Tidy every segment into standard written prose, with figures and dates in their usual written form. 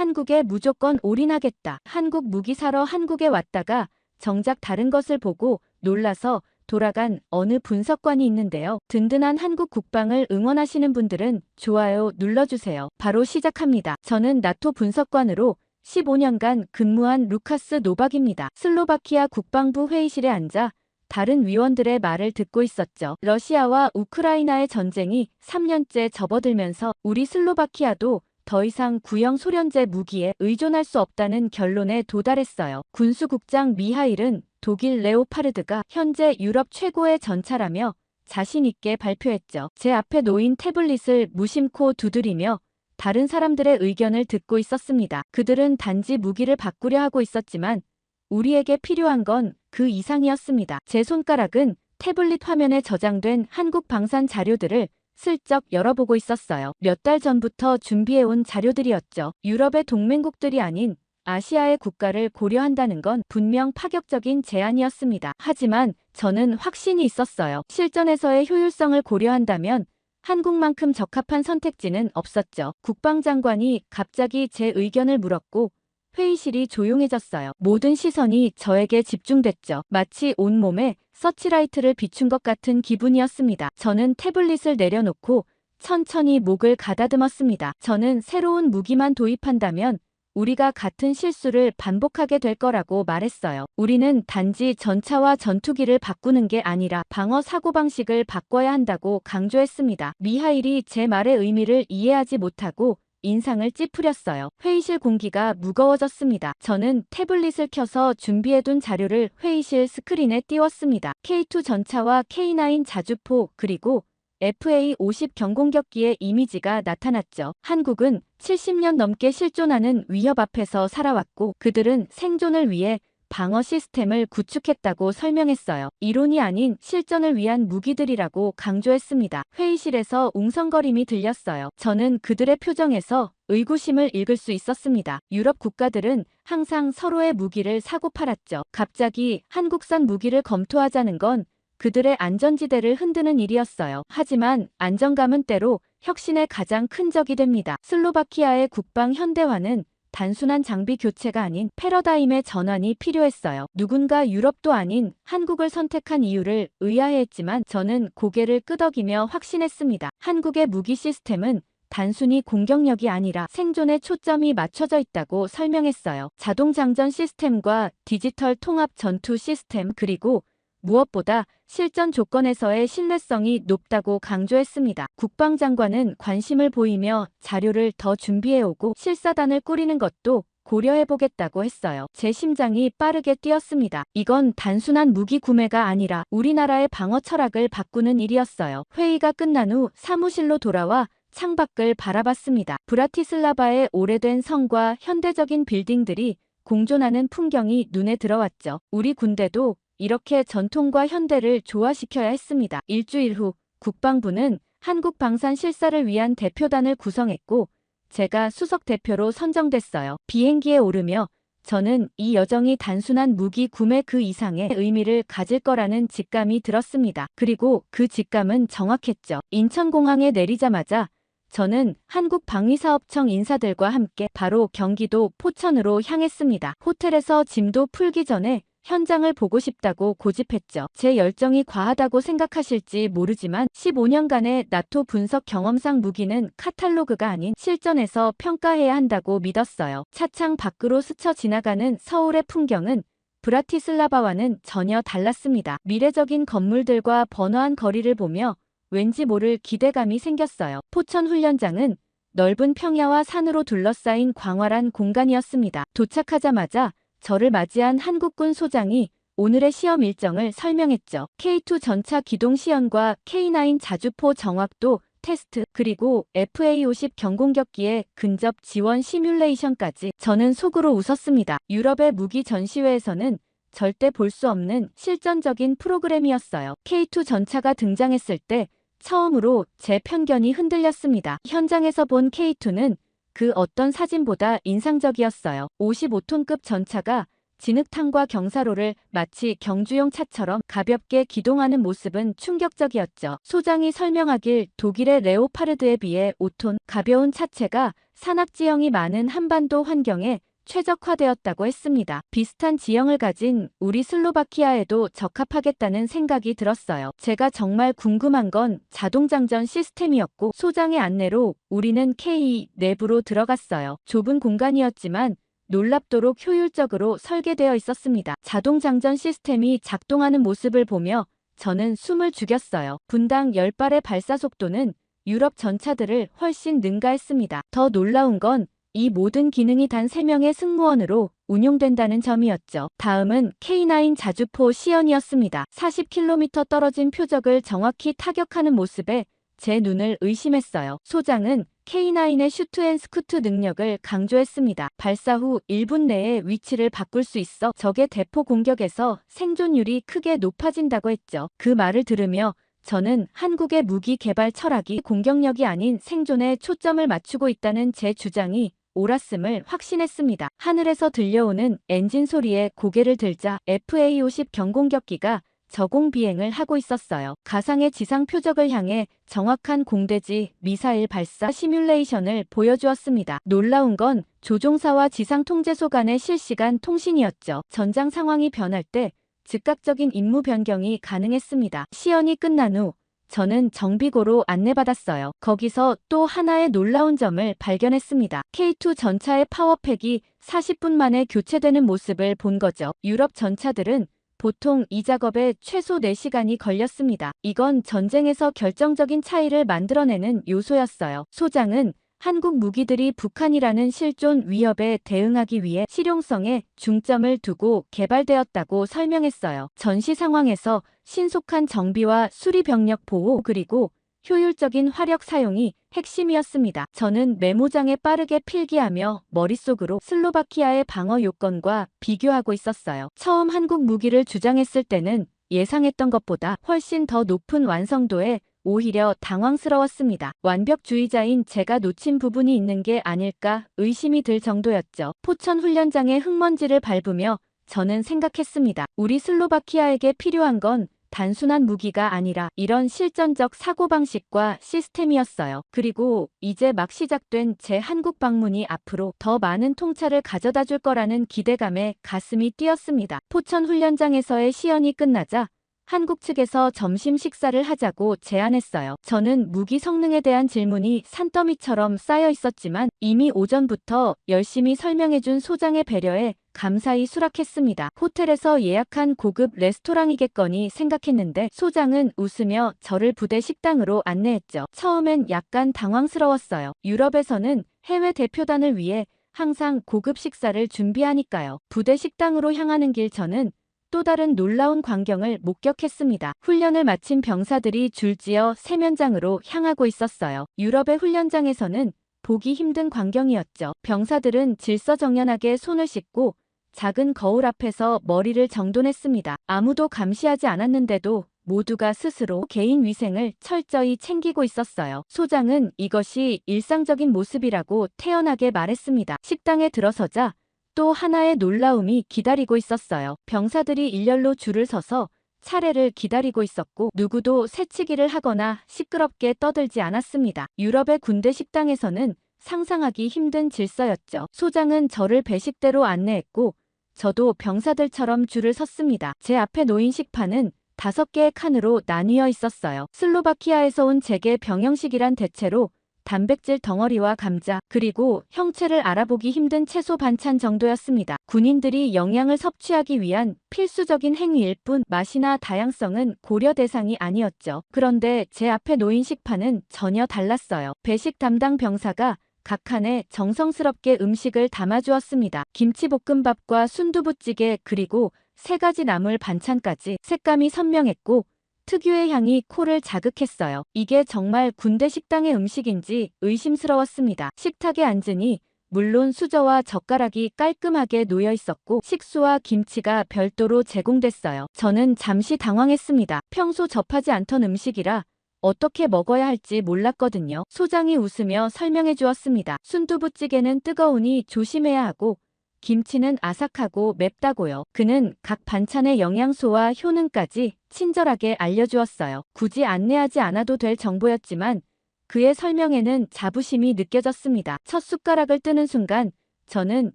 한국에 무조건 올인하겠다. 한국 무기 사러 한국에 왔다가 정작 다른 것을 보고 놀라서 돌아간 어느 분석관이 있는데요. 든든한 한국 국방을 응원하시는 분들은 좋아요 눌러주세요. 바로 시작합니다. 저는 나토 분석관으로 15년간 근무한 루카스 노박입니다. 슬로바키아 국방부 회의실에 앉아 다른 위원들의 말을 듣고 있었죠. 러시아와 우크라이나의 전쟁이 3년째 접어들면서 우리 슬로바키아도 더 이상 구형 소련제 무기에 의존할 수 없다는 결론에 도달했어요. 군수국장 미하일은 독일 레오파르드가 현재 유럽 최고의 전차라며 자신 있게 발표했죠. 제 앞에 놓인 태블릿을 무심코 두드리며 다른 사람들의 의견을 듣고 있었습니다. 그들은 단지 무기를 바꾸려 하고 있었지만 우리에게 필요한 건 그 이상이었습니다. 제 손가락은 태블릿 화면에 저장된 한국 방산 자료들을 슬쩍 열어보고 있었어요. 몇 달 전부터 준비해온 자료들이었죠. 유럽의 동맹국들이 아닌 아시아의 국가를 고려한다는 건 분명 파격적인 제안이었습니다. 하지만 저는 확신이 있었어요. 실전에서의 효율성을 고려한다면 한국만큼 적합한 선택지는 없었죠. 국방장관이 갑자기 제 의견을 물었고 회의실이 조용해졌어요. 모든 시선이 저에게 집중됐죠. 마치 온몸에 서치라이트를 비춘 것 같은 기분이었습니다. 저는 태블릿을 내려놓고 천천히 목을 가다듬었습니다. 저는 새로운 무기만 도입한다면 우리가 같은 실수를 반복하게 될 거라고 말했어요. 우리는 단지 전차와 전투기를 바꾸는 게 아니라 방어 사고방식을 바꿔야 한다고 강조했습니다. 미하일이 제 말의 의미를 이해하지 못하고 인상을 찌푸렸어요. 회의실 공기가 무거워졌습니다. 저는 태블릿을 켜서 준비해둔 자료를 회의실 스크린에 띄웠습니다. K2 전차와 K9 자주포 그리고 FA-50 경공격기의 이미지가 나타났죠. 한국은 70년 넘게 실존하는 위협 앞에서 살아왔고 그들은 생존을 위해 방어 시스템을 구축했다고 설명했어요. 이론이 아닌 실전을 위한 무기들이라고 강조했습니다. 회의실에서 웅성거림이 들렸어요. 저는 그들의 표정에서 의구심을 읽을 수 있었습니다. 유럽 국가들은 항상 서로의 무기를 사고 팔았죠. 갑자기 한국산 무기를 검토하자는 건 그들의 안전지대를 흔드는 일이었어요. 하지만 안정감은 때로 혁신의 가장 큰 적이 됩니다. 슬로바키아의 국방 현대화는 단순한 장비 교체가 아닌 패러다임의 전환이 필요했어요. 누군가 유럽도 아닌 한국을 선택한 이유를 의아해했지만 저는 고개를 끄덕이며 확신했습니다. 한국의 무기 시스템은 단순히 공격력이 아니라 생존에 초점이 맞춰져 있다고 설명했어요. 자동 장전 시스템과 디지털 통합 전투 시스템 그리고 무엇보다 실전 조건에서의 신뢰성이 높다고 강조했습니다. 국방장관은 관심을 보이며 자료를 더 준비해오고 실사단을 꾸리는 것도 고려해보겠다고 했어요. 제 심장이 빠르게 뛰었습니다. 이건 단순한 무기 구매가 아니라 우리나라의 방어 철학을 바꾸는 일이었어요. 회의가 끝난 후 사무실로 돌아와 창밖을 바라봤습니다. 브라티슬라바의 오래된 성과 현대적인 빌딩들이 공존하는 풍경이 눈에 들어왔죠. 우리 군대도 이렇게 전통과 현대를 조화시켜야 했습니다. 일주일 후 국방부는 한국 방산 실사를 위한 대표단을 구성했고 제가 수석 대표로 선정됐어요. 비행기에 오르며 저는 이 여정이 단순한 무기 구매 그 이상의 의미를 가질 거라는 직감이 들었습니다. 그리고 그 직감은 정확했죠. 인천공항에 내리자마자 저는 한국방위사업청 인사들과 함께 바로 경기도 포천으로 향했습니다. 호텔에서 짐도 풀기 전에 현장을 보고 싶다고 고집했죠. 제 열정이 과하다고 생각하실지 모르지만 15년간의 나토 분석 경험상 무기는 카탈로그가 아닌 실전에서 평가해야 한다고 믿었어요. 차창 밖으로 스쳐 지나가는 서울의 풍경은 브라티슬라바와는 전혀 달랐습니다. 미래적인 건물들과 번화한 거리를 보며 왠지 모를 기대감이 생겼어요. 포천 훈련장은 넓은 평야와 산으로 둘러싸인 광활한 공간이었습니다. 도착하자마자 저를 맞이한 한국군 소장이 오늘의 시험 일정을 설명했죠. K2 전차 기동 시연과 K9 자주포 정확도 테스트 그리고 FA-50 경공격기의 근접 지원 시뮬레이션까지. 저는 속으로 웃었습니다. 유럽의 무기 전시회에서는 절대 볼 수 없는 실전적인 프로그램이었어요. K2 전차가 등장했을 때 처음으로 제 편견이 흔들렸습니다. 현장에서 본 K2는 그 어떤 사진보다 인상적이었어요. 55톤급 전차가 진흙탕과 경사로를 마치 경주용 차처럼 가볍게 기동하는 모습은 충격적이었죠. 소장이 설명하길 독일의 레오파르드에 비해 5톤 가벼운 차체가 산악 지형이 많은 한반도 환경에 최적화되었다고 했습니다. 비슷한 지형을 가진 우리 슬로바키아에도 적합하겠다는 생각이 들었어요. 제가 정말 궁금한 건 자동장전 시스템이었고 소장의 안내로 우리는 K 내부로 들어갔어요. 좁은 공간이었지만 놀랍도록 효율적으로 설계되어 있었습니다. 자동장전 시스템이 작동하는 모습을 보며 저는 숨을 죽였어요. 분당 10발의 발사 속도는 유럽 전차들을 훨씬 능가했습니다. 더 놀라운 건 이 모든 기능이 단 3명의 승무원으로 운용된다는 점이었죠. 다음은 K9 자주포 시연이었습니다. 40km 떨어진 표적을 정확히 타격하는 모습에 제 눈을 의심했어요. 소장은 K9의 슈트앤스쿠트 능력을 강조했습니다. 발사 후 1분 내에 위치를 바꿀 수 있어 적의 대포 공격에서 생존율이 크게 높아진다고 했죠. 그 말을 들으며 저는 한국의 무기 개발 철학이 공격력이 아닌 생존에 초점을 맞추고 있다는 제 주장이 옳았음을 확신했습니다. 하늘에서 들려오는 엔진 소리에 고개를 들자 FA-50 경공격기가 저공 비행을 하고 있었어요. 가상의 지상 표적을 향해 정확한 공대지 미사일 발사 시뮬레이션을 보여주었습니다. 놀라운 건 조종사와 지상 통제소 간의 실시간 통신이었죠. 전장 상황이 변할 때 즉각적인 임무 변경이 가능했습니다. 시연이 끝난 후 저는 정비고로 안내받았어요. 거기서 또 하나의 놀라운 점을 발견했습니다. K2 전차의 파워팩이 40분 만에 교체되는 모습을 본 거죠. 유럽 전차들은 보통 이 작업에 최소 4시간이 걸렸습니다. 이건 전쟁에서 결정적인 차이를 만들어내는 요소였어요. 소장은 한국 무기들이 북한이라는 실존 위협에 대응하기 위해 실용성에 중점을 두고 개발되었다고 설명했어요. 전시 상황에서 신속한 정비와 수리 병력 보호 그리고 효율적인 화력 사용이 핵심이었습니다. 저는 메모장에 빠르게 필기하며 머릿속으로 슬로바키아의 방어 요건과 비교하고 있었어요. 처음 한국 무기를 주장했을 때는 예상했던 것보다 훨씬 더 높은 완성도에 오히려 당황스러웠습니다. 완벽주의자인 제가 놓친 부분이 있는 게 아닐까 의심이 들 정도였죠. 포천 훈련장의 흙먼지를 밟으며 저는 생각했습니다. 우리 슬로바키아에게 필요한 건 단순한 무기가 아니라 이런 실전적 사고방식과 시스템이었어요. 그리고 이제 막 시작된 제 한국 방문이 앞으로 더 많은 통찰을 가져다 줄 거라는 기대감에 가슴이 뛰었습니다. 포천 훈련장에서의 시연이 끝나자 한국 측에서 점심 식사를 하자고 제안했어요. 저는 무기 성능에 대한 질문이 산더미처럼 쌓여 있었지만 이미 오전부터 열심히 설명해준 소장의 배려에 감사히 수락했습니다. 호텔에서 예약한 고급 레스토랑이겠거니 생각했는데 소장은 웃으며 저를 부대 식당으로 안내했죠. 처음엔 약간 당황스러웠어요. 유럽에서는 해외 대표단을 위해 항상 고급 식사를 준비하니까요. 부대 식당으로 향하는 길 저는 또 다른 놀라운 광경을 목격했습니다. 훈련을 마친 병사들이 줄지어 세면장으로 향하고 있었어요. 유럽의 훈련장에서는 보기 힘든 광경이었죠. 병사들은 질서정연하게 손을 씻고 작은 거울 앞에서 머리를 정돈했습니다. 아무도 감시하지 않았는데도 모두가 스스로 개인 위생을 철저히 챙기고 있었어요. 소장은 이것이 일상적인 모습이라고 태연하게 말했습니다. 식당에 들어서자 또 하나의 놀라움이 기다리고 있었어요. 병사들이 일렬로 줄을 서서 차례를 기다리고 있었고 누구도 새치기를 하거나 시끄럽게 떠들지 않았습니다. 유럽의 군대 식당에서는 상상하기 힘든 질서였죠. 소장은 저를 배식대로 안내했고 저도 병사들처럼 줄을 섰습니다. 제 앞에 놓인 식판은 5개의 칸으로 나뉘어 있었어요. 슬로바키아에서 온 제게 병영식이란 대체로 단백질 덩어리와 감자, 그리고 형체를 알아보기 힘든 채소 반찬 정도였습니다. 군인들이 영양을 섭취하기 위한 필수적인 행위일 뿐 맛이나 다양성은 고려 대상이 아니었죠. 그런데 제 앞에 놓인 식판은 전혀 달랐어요. 배식 담당 병사가 각 칸에 정성스럽게 음식을 담아주었습니다. 김치볶음밥과 순두부찌개 그리고 3가지 나물 반찬까지 색감이 선명했고 특유의 향이 코를 자극했어요. 이게 정말 군대 식당의 음식인지 의심스러웠습니다. 식탁에 앉으니 물론 수저와 젓가락이 깔끔하게 놓여 있었고 식수와 김치가 별도로 제공됐어요. 저는 잠시 당황했습니다. 평소 접하지 않던 음식이라 어떻게 먹어야 할지 몰랐거든요. 소장이 웃으며 설명해 주었습니다. 순두부찌개는 뜨거우니 조심해야 하고 김치는 아삭하고 맵다고요. 그는 각 반찬의 영양소와 효능까지 친절하게 알려주었어요. 굳이 안내하지 않아도 될 정보였지만 그의 설명에는 자부심이 느껴졌습니다. 첫 숟가락을 뜨는 순간 저는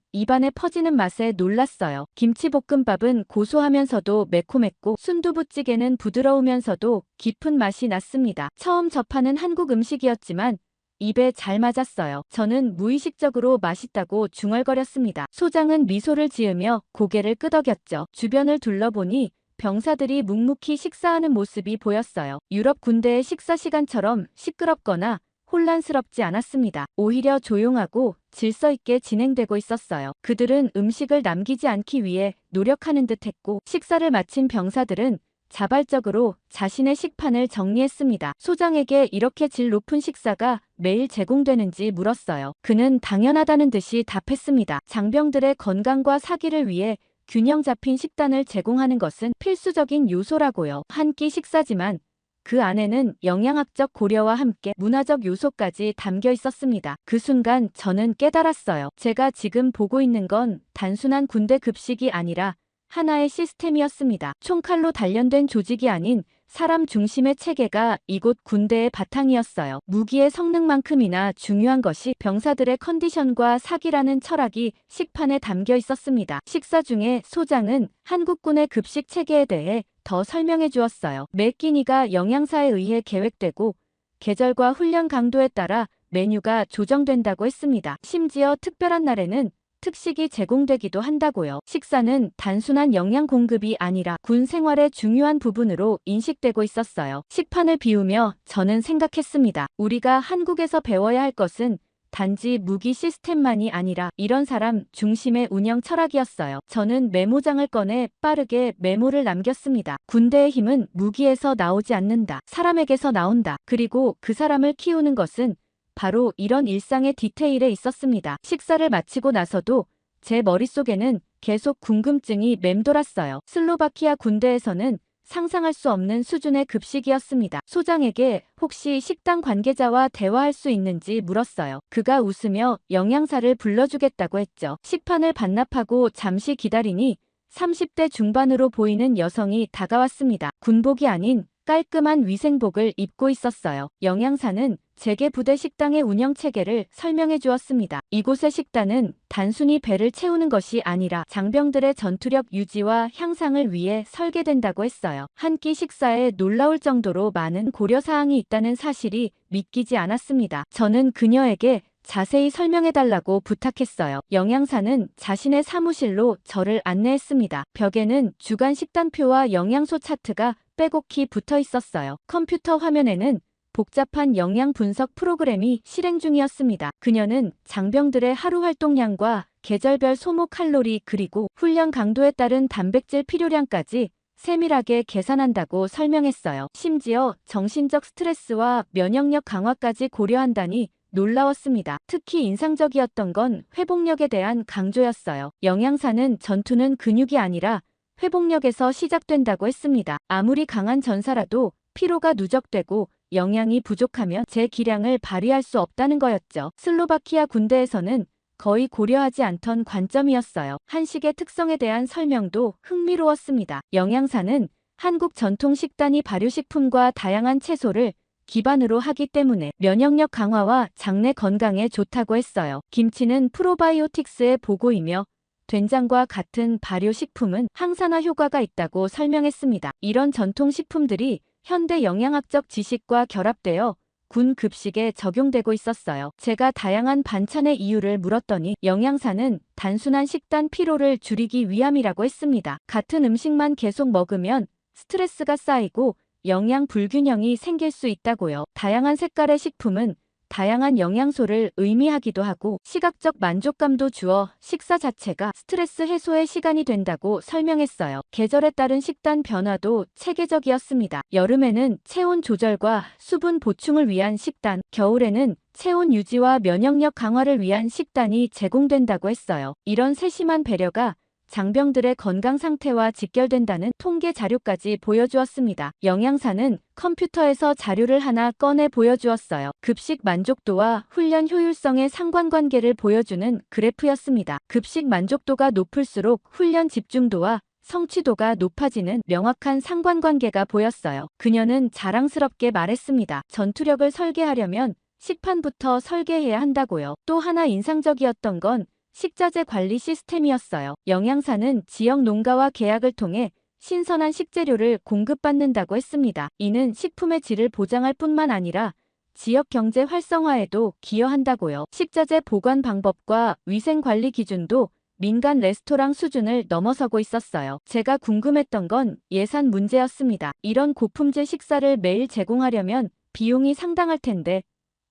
입안에 퍼지는 맛에 놀랐어요. 김치볶음밥은 고소하면서도 매콤했고 순두부찌개는 부드러우면서도 깊은 맛이 났습니다. 처음 접하는 한국 음식이었지만 입에 잘 맞았어요. 저는 무의식적으로 맛있다고 중얼거렸습니다. 소장은 미소를 지으며 고개를 끄덕였죠. 주변을 둘러보니 병사들이 묵묵히 식사하는 모습이 보였어요. 유럽 군대의 식사 시간처럼 시끄럽거나 혼란스럽지 않았습니다. 오히려 조용하고 질서 있게 진행되고 있었어요. 그들은 음식을 남기지 않기 위해 노력하는 듯했고 식사를 마친 병사들은 자발적으로 자신의 식판을 정리했습니다. 소장에게 이렇게 질 높은 식사가 매일 제공되는지 물었어요. 그는 당연하다는 듯이 답했습니다. 장병들의 건강과 사기를 위해 균형 잡힌 식단을 제공하는 것은 필수적인 요소라고요. 한 끼 식사지만 그 안에는 영양학적 고려와 함께 문화적 요소까지 담겨 있었습니다. 그 순간 저는 깨달았어요. 제가 지금 보고 있는 건 단순한 군대 급식이 아니라 하나의 시스템이었습니다. 총칼로 단련된 조직이 아닌 사람 중심의 체계가 이곳 군대의 바탕이었어요. 무기의 성능만큼이나 중요한 것이 병사들의 컨디션과 사기라는 철학이 식판에 담겨 있었습니다. 식사 중에 소장은 한국군의 급식 체계에 대해 더 설명해 주었어요. 매 끼니가 영양사에 의해 계획되고 계절과 훈련 강도에 따라 메뉴가 조정된다고 했습니다. 심지어 특별한 날에는 특식이 제공되기도 한다고요. 식사는 단순한 영양 공급이 아니라 군 생활의 중요한 부분으로 인식되고 있었어요. 식판을 비우며 저는 생각했습니다. 우리가 한국에서 배워야 할 것은 단지 무기 시스템만이 아니라 이런 사람 중심의 운영 철학이었어요. 저는 메모장을 꺼내 빠르게 메모를 남겼습니다. 군대의 힘은 무기에서 나오지 않는다. 사람에게서 나온다. 그리고 그 사람을 키우는 것은 바로 이런 일상의 디테일에 있었습니다. 식사를 마치고 나서도 제 머릿속에는 계속 궁금증이 맴돌았어요. 슬로바키아 군대에서는 상상할 수 없는 수준의 급식이었습니다. 소장에게 혹시 식당 관계자와 대화할 수 있는지 물었어요. 그가 웃으며 영양사를 불러주겠다고 했죠. 식판을 반납하고 잠시 기다리니 30대 중반으로 보이는 여성이 다가왔습니다. 군복이 아닌 깔끔한 위생복을 입고 있었어요. 영양사는 재계 부대 식당의 운영 체계를 설명해 주었습니다. 이곳의 식단은 단순히 배를 채우는 것이 아니라 장병들의 전투력 유지와 향상을 위해 설계된다고 했어요. 한 끼 식사에 놀라울 정도로 많은 고려사항이 있다는 사실이 믿기지 않았습니다. 저는 그녀에게 자세히 설명해달라고 부탁했어요. 영양사는 자신의 사무실로 저를 안내했습니다. 벽에는 주간 식단표와 영양소 차트가 빼곡히 붙어 있었어요. 컴퓨터 화면에는 복잡한 영양 분석 프로그램이 실행 중이었습니다. 그녀는 장병들의 하루 활동량과 계절별 소모 칼로리 그리고 훈련 강도에 따른 단백질 필요량까지 세밀하게 계산한다고 설명했어요. 심지어 정신적 스트레스와 면역력 강화까지 고려한다니 놀라웠습니다. 특히 인상적이었던 건 회복력에 대한 강조였어요. 영양사는 전투는 근육이 아니라 회복력에서 시작된다고 했습니다. 아무리 강한 전사라도 피로가 누적되고 영양이 부족하면 제 기량을 발휘할 수 없다는 거였죠. 슬로바키아 군대에서는 거의 고려하지 않던 관점이었어요. 한식의 특성에 대한 설명도 흥미로웠습니다. 영양사는 한국 전통 식단이 발효식품과 다양한 채소를 기반으로 하기 때문에 면역력 강화와 장내 건강에 좋다고 했어요. 김치는 프로바이오틱스의 보고이며 된장과 같은 발효식품은 항산화 효과가 있다고 설명했습니다. 이런 전통식품들이 현대 영양학적 지식과 결합되어 군 급식에 적용되고 있었어요. 제가 다양한 반찬의 이유를 물었더니 영양사는 단순한 식단 피로를 줄이기 위함이라고 했습니다. 같은 음식만 계속 먹으면 스트레스가 쌓이고 영양 불균형이 생길 수 있다고요. 다양한 색깔의 식품은 다양한 영양소를 의미하기도 하고 시각적 만족감도 주어 식사 자체가 스트레스 해소의 시간이 된다고 설명했어요. 계절에 따른 식단 변화도 체계적이었습니다. 여름에는 체온 조절과 수분 보충을 위한 식단, 겨울에는 체온 유지와 면역력 강화를 위한 식단이 제공된다고 했어요. 이런 세심한 배려가 장병들의 건강 상태와 직결된다는 통계 자료까지 보여주었습니다. 영양사는 컴퓨터에서 자료를 하나 꺼내 보여주었어요. 급식 만족도와 훈련 효율성의 상관관계를 보여주는 그래프였습니다. 급식 만족도가 높을수록 훈련 집중도와 성취도가 높아지는 명확한 상관관계가 보였어요. 그녀는 자랑스럽게 말했습니다. 전투력을 설계하려면 식판부터 설계해야 한다고요. 또 하나 인상적이었던 건 식자재 관리 시스템이었어요. 영양사는 지역 농가와 계약을 통해 신선한 식재료를 공급받는다고 했습니다. 이는 식품의 질을 보장할 뿐만 아니라 지역 경제 활성화에도 기여한다고요. 식자재 보관 방법과 위생 관리 기준도 민간 레스토랑 수준을 넘어서고 있었어요. 제가 궁금했던 건 예산 문제였습니다. 이런 고품질 식사를 매일 제공하려면 비용이 상당할 텐데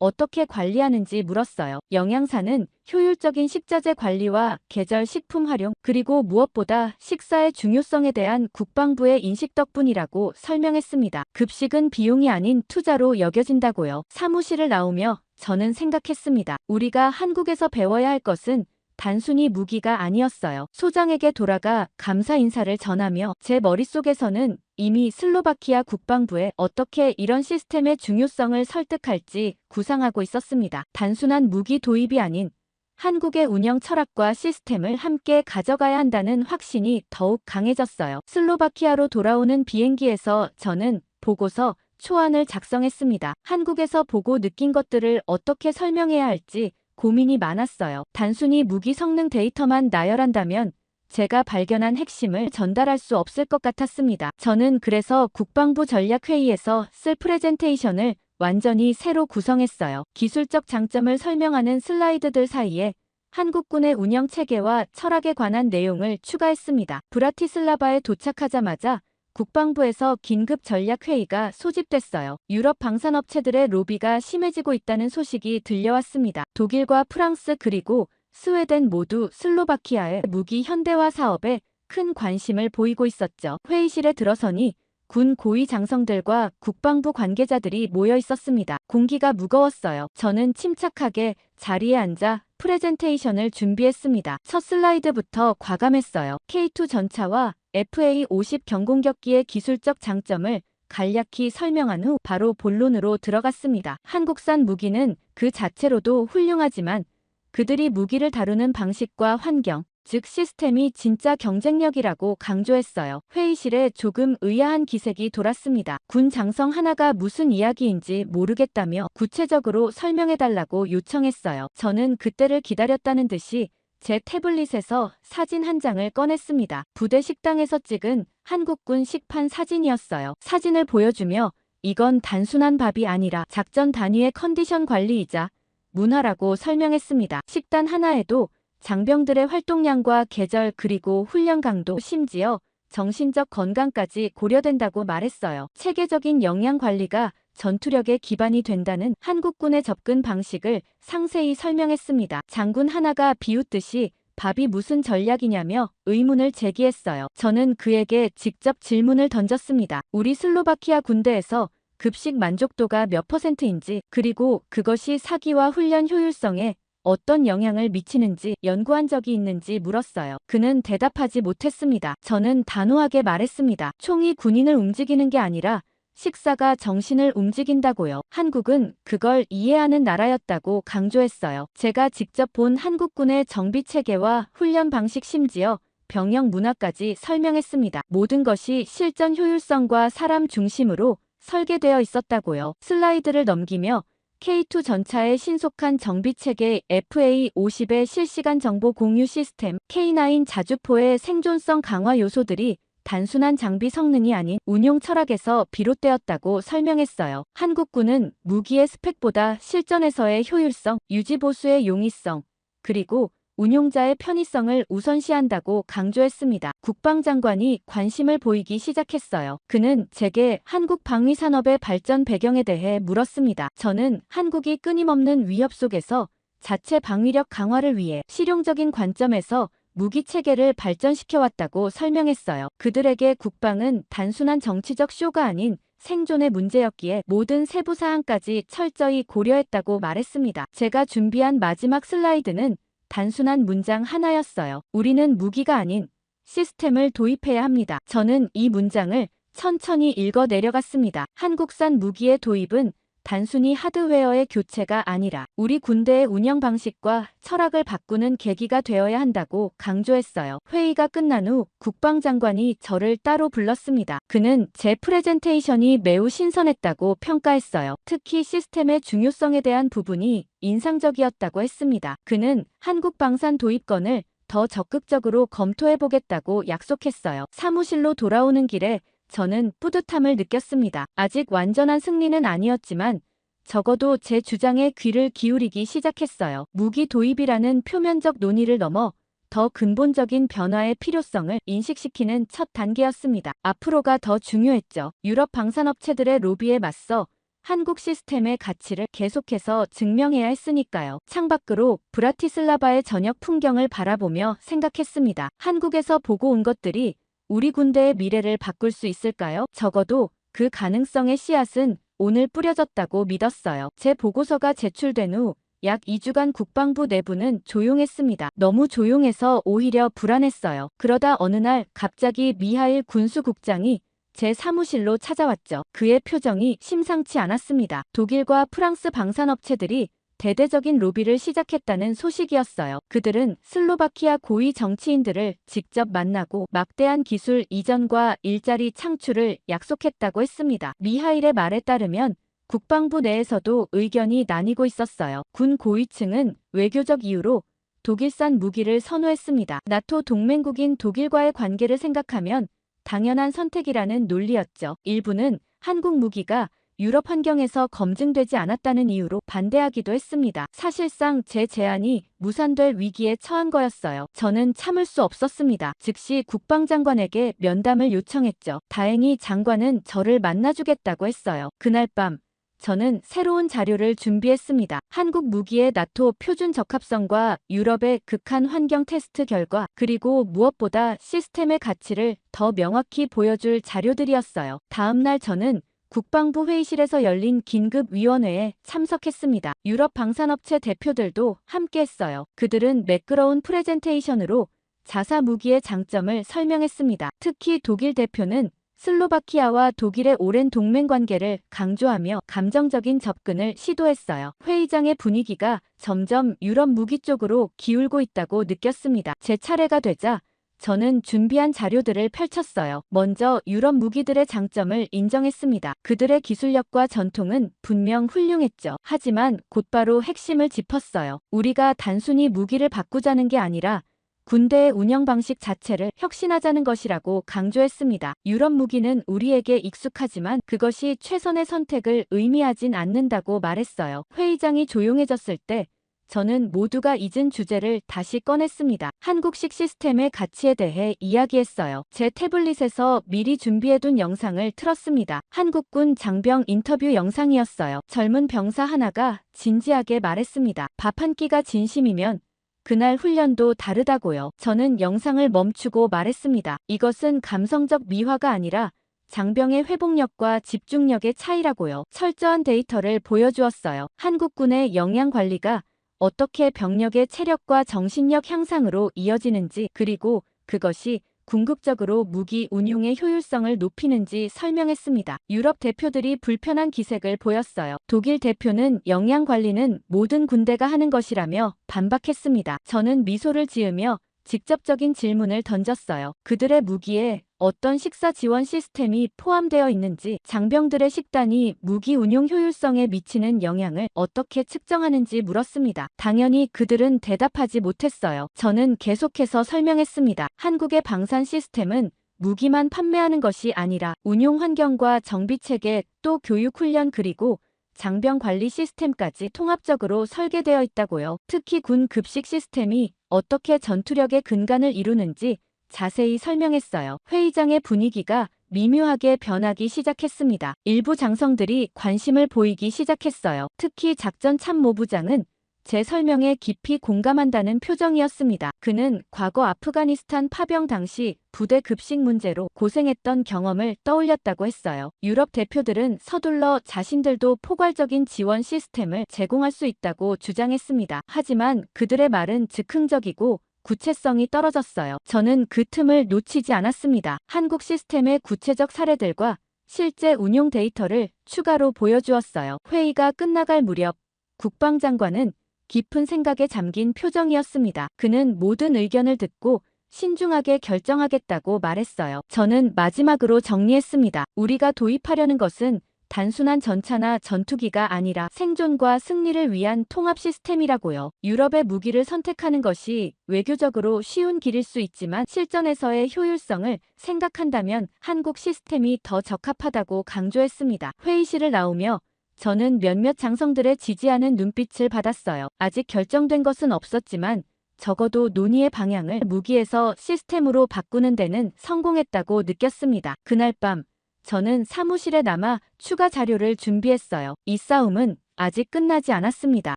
어떻게 관리하는지 물었어요. 영양사는 효율적인 식자재 관리와 계절 식품 활용, 그리고 무엇보다 식사의 중요성에 대한 국방부의 인식 덕분이라고 설명했습니다. 급식은 비용이 아닌 투자로 여겨진다고요. 사무실을 나오며 저는 생각했습니다. 우리가 한국에서 배워야 할 것은 단순히 무기가 아니었어요. 소장에게 돌아가 감사 인사를 전하며 제 머릿속에서는 이미 슬로바키아 국방부에 어떻게 이런 시스템의 중요성을 설득할지 구상하고 있었습니다. 단순한 무기 도입이 아닌 한국의 운영 철학과 시스템을 함께 가져가야 한다는 확신이 더욱 강해졌어요. 슬로바키아로 돌아오는 비행기에서 저는 보고서 초안을 작성했습니다. 한국에서 보고 느낀 것들을 어떻게 설명해야 할지 고민이 많았어요. 단순히 무기 성능 데이터만 나열한다면 제가 발견한 핵심을 전달할 수 없을 것 같았습니다. 저는 그래서 국방부 전략회의에서 쓸 프레젠테이션을 완전히 새로 구성했어요. 기술적 장점을 설명하는 슬라이드들 사이에 한국군의 운영 체계와 철학에 관한 내용을 추가했습니다. 브라티슬라바에 도착하자마자 국방부에서 긴급 전략회의가 소집됐어요. 유럽 방산업체들의 로비가 심해지고 있다는 소식이 들려왔습니다. 독일과 프랑스 그리고 스웨덴 모두 슬로바키아의 무기 현대화 사업에 큰 관심을 보이고 있었죠. 회의실에 들어서니 군 고위 장성들과 국방부 관계자들이 모여 있었습니다. 공기가 무거웠어요. 저는 침착하게 자리에 앉아 프레젠테이션을 준비했습니다. 첫 슬라이드부터 과감했어요. K2 전차와 FA-50 경공격기의 기술적 장점을 간략히 설명한 후 바로 본론으로 들어갔습니다. 한국산 무기는 그 자체로도 훌륭하지만 그들이 무기를 다루는 방식과 환경, 즉 시스템이 진짜 경쟁력이라고 강조했어요. 회의실에 조금 의아한 기색이 돌았습니다. 군 장성 하나가 무슨 이야기인지 모르겠다며 구체적으로 설명해달라고 요청했어요. 저는 그때를 기다렸다는 듯이 제 태블릿에서 사진 한 장을 꺼냈습니다. 부대 식당에서 찍은 한국군 식판 사진이었어요. 사진을 보여주며 이건 단순한 밥이 아니라 작전 단위의 컨디션 관리이자 문화라고 설명했습니다. 식단 하나에도 장병들의 활동량과 계절 그리고 훈련 강도 심지어 정신적 건강까지 고려된다고 말했어요. 체계적인 영양 관리가 전투력의 기반이 된다는 한국군의 접근 방식을 상세히 설명했습니다. 장군 하나가 비웃듯이 밥이 무슨 전략이냐며 의문을 제기했어요. 저는 그에게 직접 질문을 던졌습니다. 우리 슬로바키아 군대에서 급식 만족도가 몇 %인지, 그리고 그것이 사기와 훈련 효율성에 어떤 영향을 미치는지 연구한 적이 있는지 물었어요. 그는 대답하지 못했습니다. 저는 단호하게 말했습니다. 총이 군인을 움직이는 게 아니라 식사가 정신을 움직인다고요. 한국은 그걸 이해하는 나라였다고 강조했어요. 제가 직접 본 한국군의 정비 체계와 훈련 방식 심지어 병영 문화까지 설명했습니다. 모든 것이 실전 효율성과 사람 중심으로 설계되어 있었다고요. 슬라이드를 넘기며 K2 전차의 신속한 정비체계 FA-50의 실시간 정보 공유 시스템, K9 자주포의 생존성 강화 요소들이 단순한 장비 성능이 아닌 운용 철학에서 비롯되었다고 설명했어요. 한국군은 무기의 스펙보다 실전에서의 효율성, 유지보수의 용이성, 그리고 운용자의 편의성을 우선시한다고 강조했습니다. 국방장관이 관심을 보이기 시작했어요. 그는 제게 한국 방위산업의 발전 배경에 대해 물었습니다. 저는 한국이 끊임없는 위협 속에서 자체 방위력 강화를 위해 실용적인 관점에서 무기 체계를 발전시켜왔다고 설명했어요. 그들에게 국방은 단순한 정치적 쇼가 아닌 생존의 문제였기에 모든 세부 사항까지 철저히 고려했다고 말했습니다. 제가 준비한 마지막 슬라이드는 단순한 문장 하나였어요. 우리는 무기가 아닌 시스템을 도입해야 합니다. 저는 이 문장을 천천히 읽어 내려갔습니다. 한국산 무기의 도입은 단순히 하드웨어의 교체가 아니라 우리 군대의 운영 방식과 철학을 바꾸는 계기가 되어야 한다고 강조했어요. 회의가 끝난 후 국방장관이 저를 따로 불렀습니다. 그는 제 프레젠테이션이 매우 신선했다고 평가했어요. 특히 시스템의 중요성에 대한 부분이 인상적이었다고 했습니다. 그는 한국 방산 도입건을 더 적극적으로 검토해보겠다고 약속했어요. 사무실로 돌아오는 길에 저는 뿌듯함을 느꼈습니다. 아직 완전한 승리는 아니었지만 적어도 제 주장에 귀를 기울이기 시작했어요. 무기 도입이라는 표면적 논의를 넘어 더 근본적인 변화의 필요성을 인식시키는 첫 단계였습니다. 앞으로가 더 중요했죠. 유럽 방산업체들의 로비에 맞서 한국 시스템의 가치를 계속해서 증명해야 했으니까요. 창밖으로 브라티슬라바의 저녁 풍경을 바라보며 생각했습니다. 한국에서 보고 온 것들이 우리 군대의 미래를 바꿀 수 있을까요? 적어도 그 가능성의 씨앗은 오늘 뿌려졌다고 믿었어요. 제 보고서가 제출된 후 약 2주간 국방부 내부는 조용했습니다. 너무 조용해서 오히려 불안했어요. 그러다 어느 날 갑자기 미하일 군수국장이 제 사무실로 찾아왔죠. 그의 표정이 심상치 않았습니다. 독일과 프랑스 방산업체들이 대대적인 로비를 시작했다는 소식이었어요. 그들은 슬로바키아 고위 정치인들을 직접 만나고 막대한 기술 이전과 일자리 창출을 약속했다고 했습니다. 미하일의 말에 따르면 국방부 내에서도 의견이 나뉘고 있었어요. 군 고위층은 외교적 이유로 독일산 무기를 선호했습니다. 나토 동맹국인 독일과의 관계를 생각하면 당연한 선택이라는 논리였죠. 일부는 한국 무기가 유럽 환경에서 검증되지 않았다는 이유로 반대하기도 했습니다. 사실상 제 제안이 무산될 위기에 처한 거였어요. 저는 참을 수 없었습니다. 즉시 국방장관에게 면담을 요청했죠. 다행히 장관은 저를 만나주겠다고 했어요. 그날 밤 저는 새로운 자료를 준비했습니다. 한국 무기의 나토 표준 적합성과 유럽의 극한 환경 테스트 결과, 그리고 무엇보다 시스템의 가치를 더 명확히 보여줄 자료들이었어요. 다음 날 저는 국방부 회의실에서 열린 긴급위원회에 참석했습니다. 유럽 방산업체 대표들도 함께했어요. 그들은 매끄러운 프레젠테이션으로 자사 무기의 장점을 설명했습니다. 특히 독일 대표는 슬로바키아와 독일의 오랜 동맹 관계를 강조하며 감정적인 접근을 시도했어요. 회의장의 분위기가 점점 유럽 무기 쪽으로 기울고 있다고 느꼈습니다. 제 차례가 되자 저는 준비한 자료들을 펼쳤어요. 먼저 유럽 무기들의 장점을 인정했습니다. 그들의 기술력과 전통은 분명 훌륭했죠. 하지만 곧바로 핵심을 짚었어요. 우리가 단순히 무기를 바꾸자는 게 아니라 군대의 운영 방식 자체를 혁신하자는 것이라고 강조했습니다. 유럽 무기는 우리에게 익숙하지만 그것이 최선의 선택을 의미하진 않는다고 말했어요. 회의장이 조용해졌을 때 저는 모두가 잊은 주제를 다시 꺼냈습니다. 한국식 시스템의 가치에 대해 이야기했어요. 제 태블릿에서 미리 준비해둔 영상을 틀었습니다. 한국군 장병 인터뷰 영상이었어요. 젊은 병사 하나가 진지하게 말했습니다. 밥 한 끼가 진심이면 그날 훈련도 다르다고요. 저는 영상을 멈추고 말했습니다. 이것은 감성적 미화가 아니라 장병의 회복력과 집중력의 차이라고요. 철저한 데이터를 보여주었어요. 한국군의 영양 관리가 어떻게 병력의 체력과 정신력 향상으로 이어지는지, 그리고 그것이 궁극적으로 무기 운용의 효율성을 높이는지 설명했습니다. 유럽 대표들이 불편한 기색을 보였어요. 독일 대표는 영양 관리는 모든 군대가 하는 것이라며 반박했습니다. 저는 미소를 지으며 직접적인 질문을 던졌어요. 그들의 무기에 어떤 식사 지원 시스템이 포함되어 있는지, 장병들의 식단이 무기 운용 효율성에 미치는 영향을 어떻게 측정하는지 물었습니다. 당연히 그들은 대답하지 못했어요. 저는 계속해서 설명했습니다. 한국의 방산 시스템은 무기만 판매하는 것이 아니라 운용 환경과 정비 체계, 또 교육 훈련, 그리고 장병 관리 시스템까지 통합적으로 설계되어 있다고요. 특히 군 급식 시스템이 어떻게 전투력의 근간을 이루는지 자세히 설명했어요. 회의장의 분위기가 미묘하게 변하기 시작했습니다. 일부 장성들이 관심을 보이기 시작했어요. 특히 작전 참모부장은 제 설명에 깊이 공감한다는 표정이었습니다. 그는 과거 아프가니스탄 파병 당시 부대 급식 문제로 고생했던 경험을 떠올렸다고 했어요. 유럽 대표들은 서둘러 자신들도 포괄적인 지원 시스템을 제공할 수 있다고 주장했습니다. 하지만 그들의 말은 즉흥적이고 구체성이 떨어졌어요. 저는 그 틈을 놓치지 않았습니다. 한국 시스템의 구체적 사례들과 실제 운용 데이터를 추가로 보여주었어요. 회의가 끝나갈 무렵 국방장관은 깊은 생각에 잠긴 표정이었습니다. 그는 모든 의견을 듣고 신중하게 결정하겠다고 말했어요. 저는 마지막으로 정리했습니다. 우리가 도입하려는 것은 단순한 전차나 전투기가 아니라 생존과 승리를 위한 통합 시스템이라고요. 유럽의 무기를 선택하는 것이 외교적으로 쉬운 길일 수 있지만 실전에서의 효율성을 생각한다면 한국 시스템이 더 적합하다고 강조했습니다. 회의실을 나오며 저는 몇몇 장성들의 지지하는 눈빛을 받았어요. 아직 결정된 것은 없었지만 적어도 논의의 방향을 무기에서 시스템으로 바꾸는 데는 성공했다고 느꼈습니다. 그날 밤 저는 사무실에 남아 추가 자료를 준비했어요. 이 싸움은 아직 끝나지 않았습니다.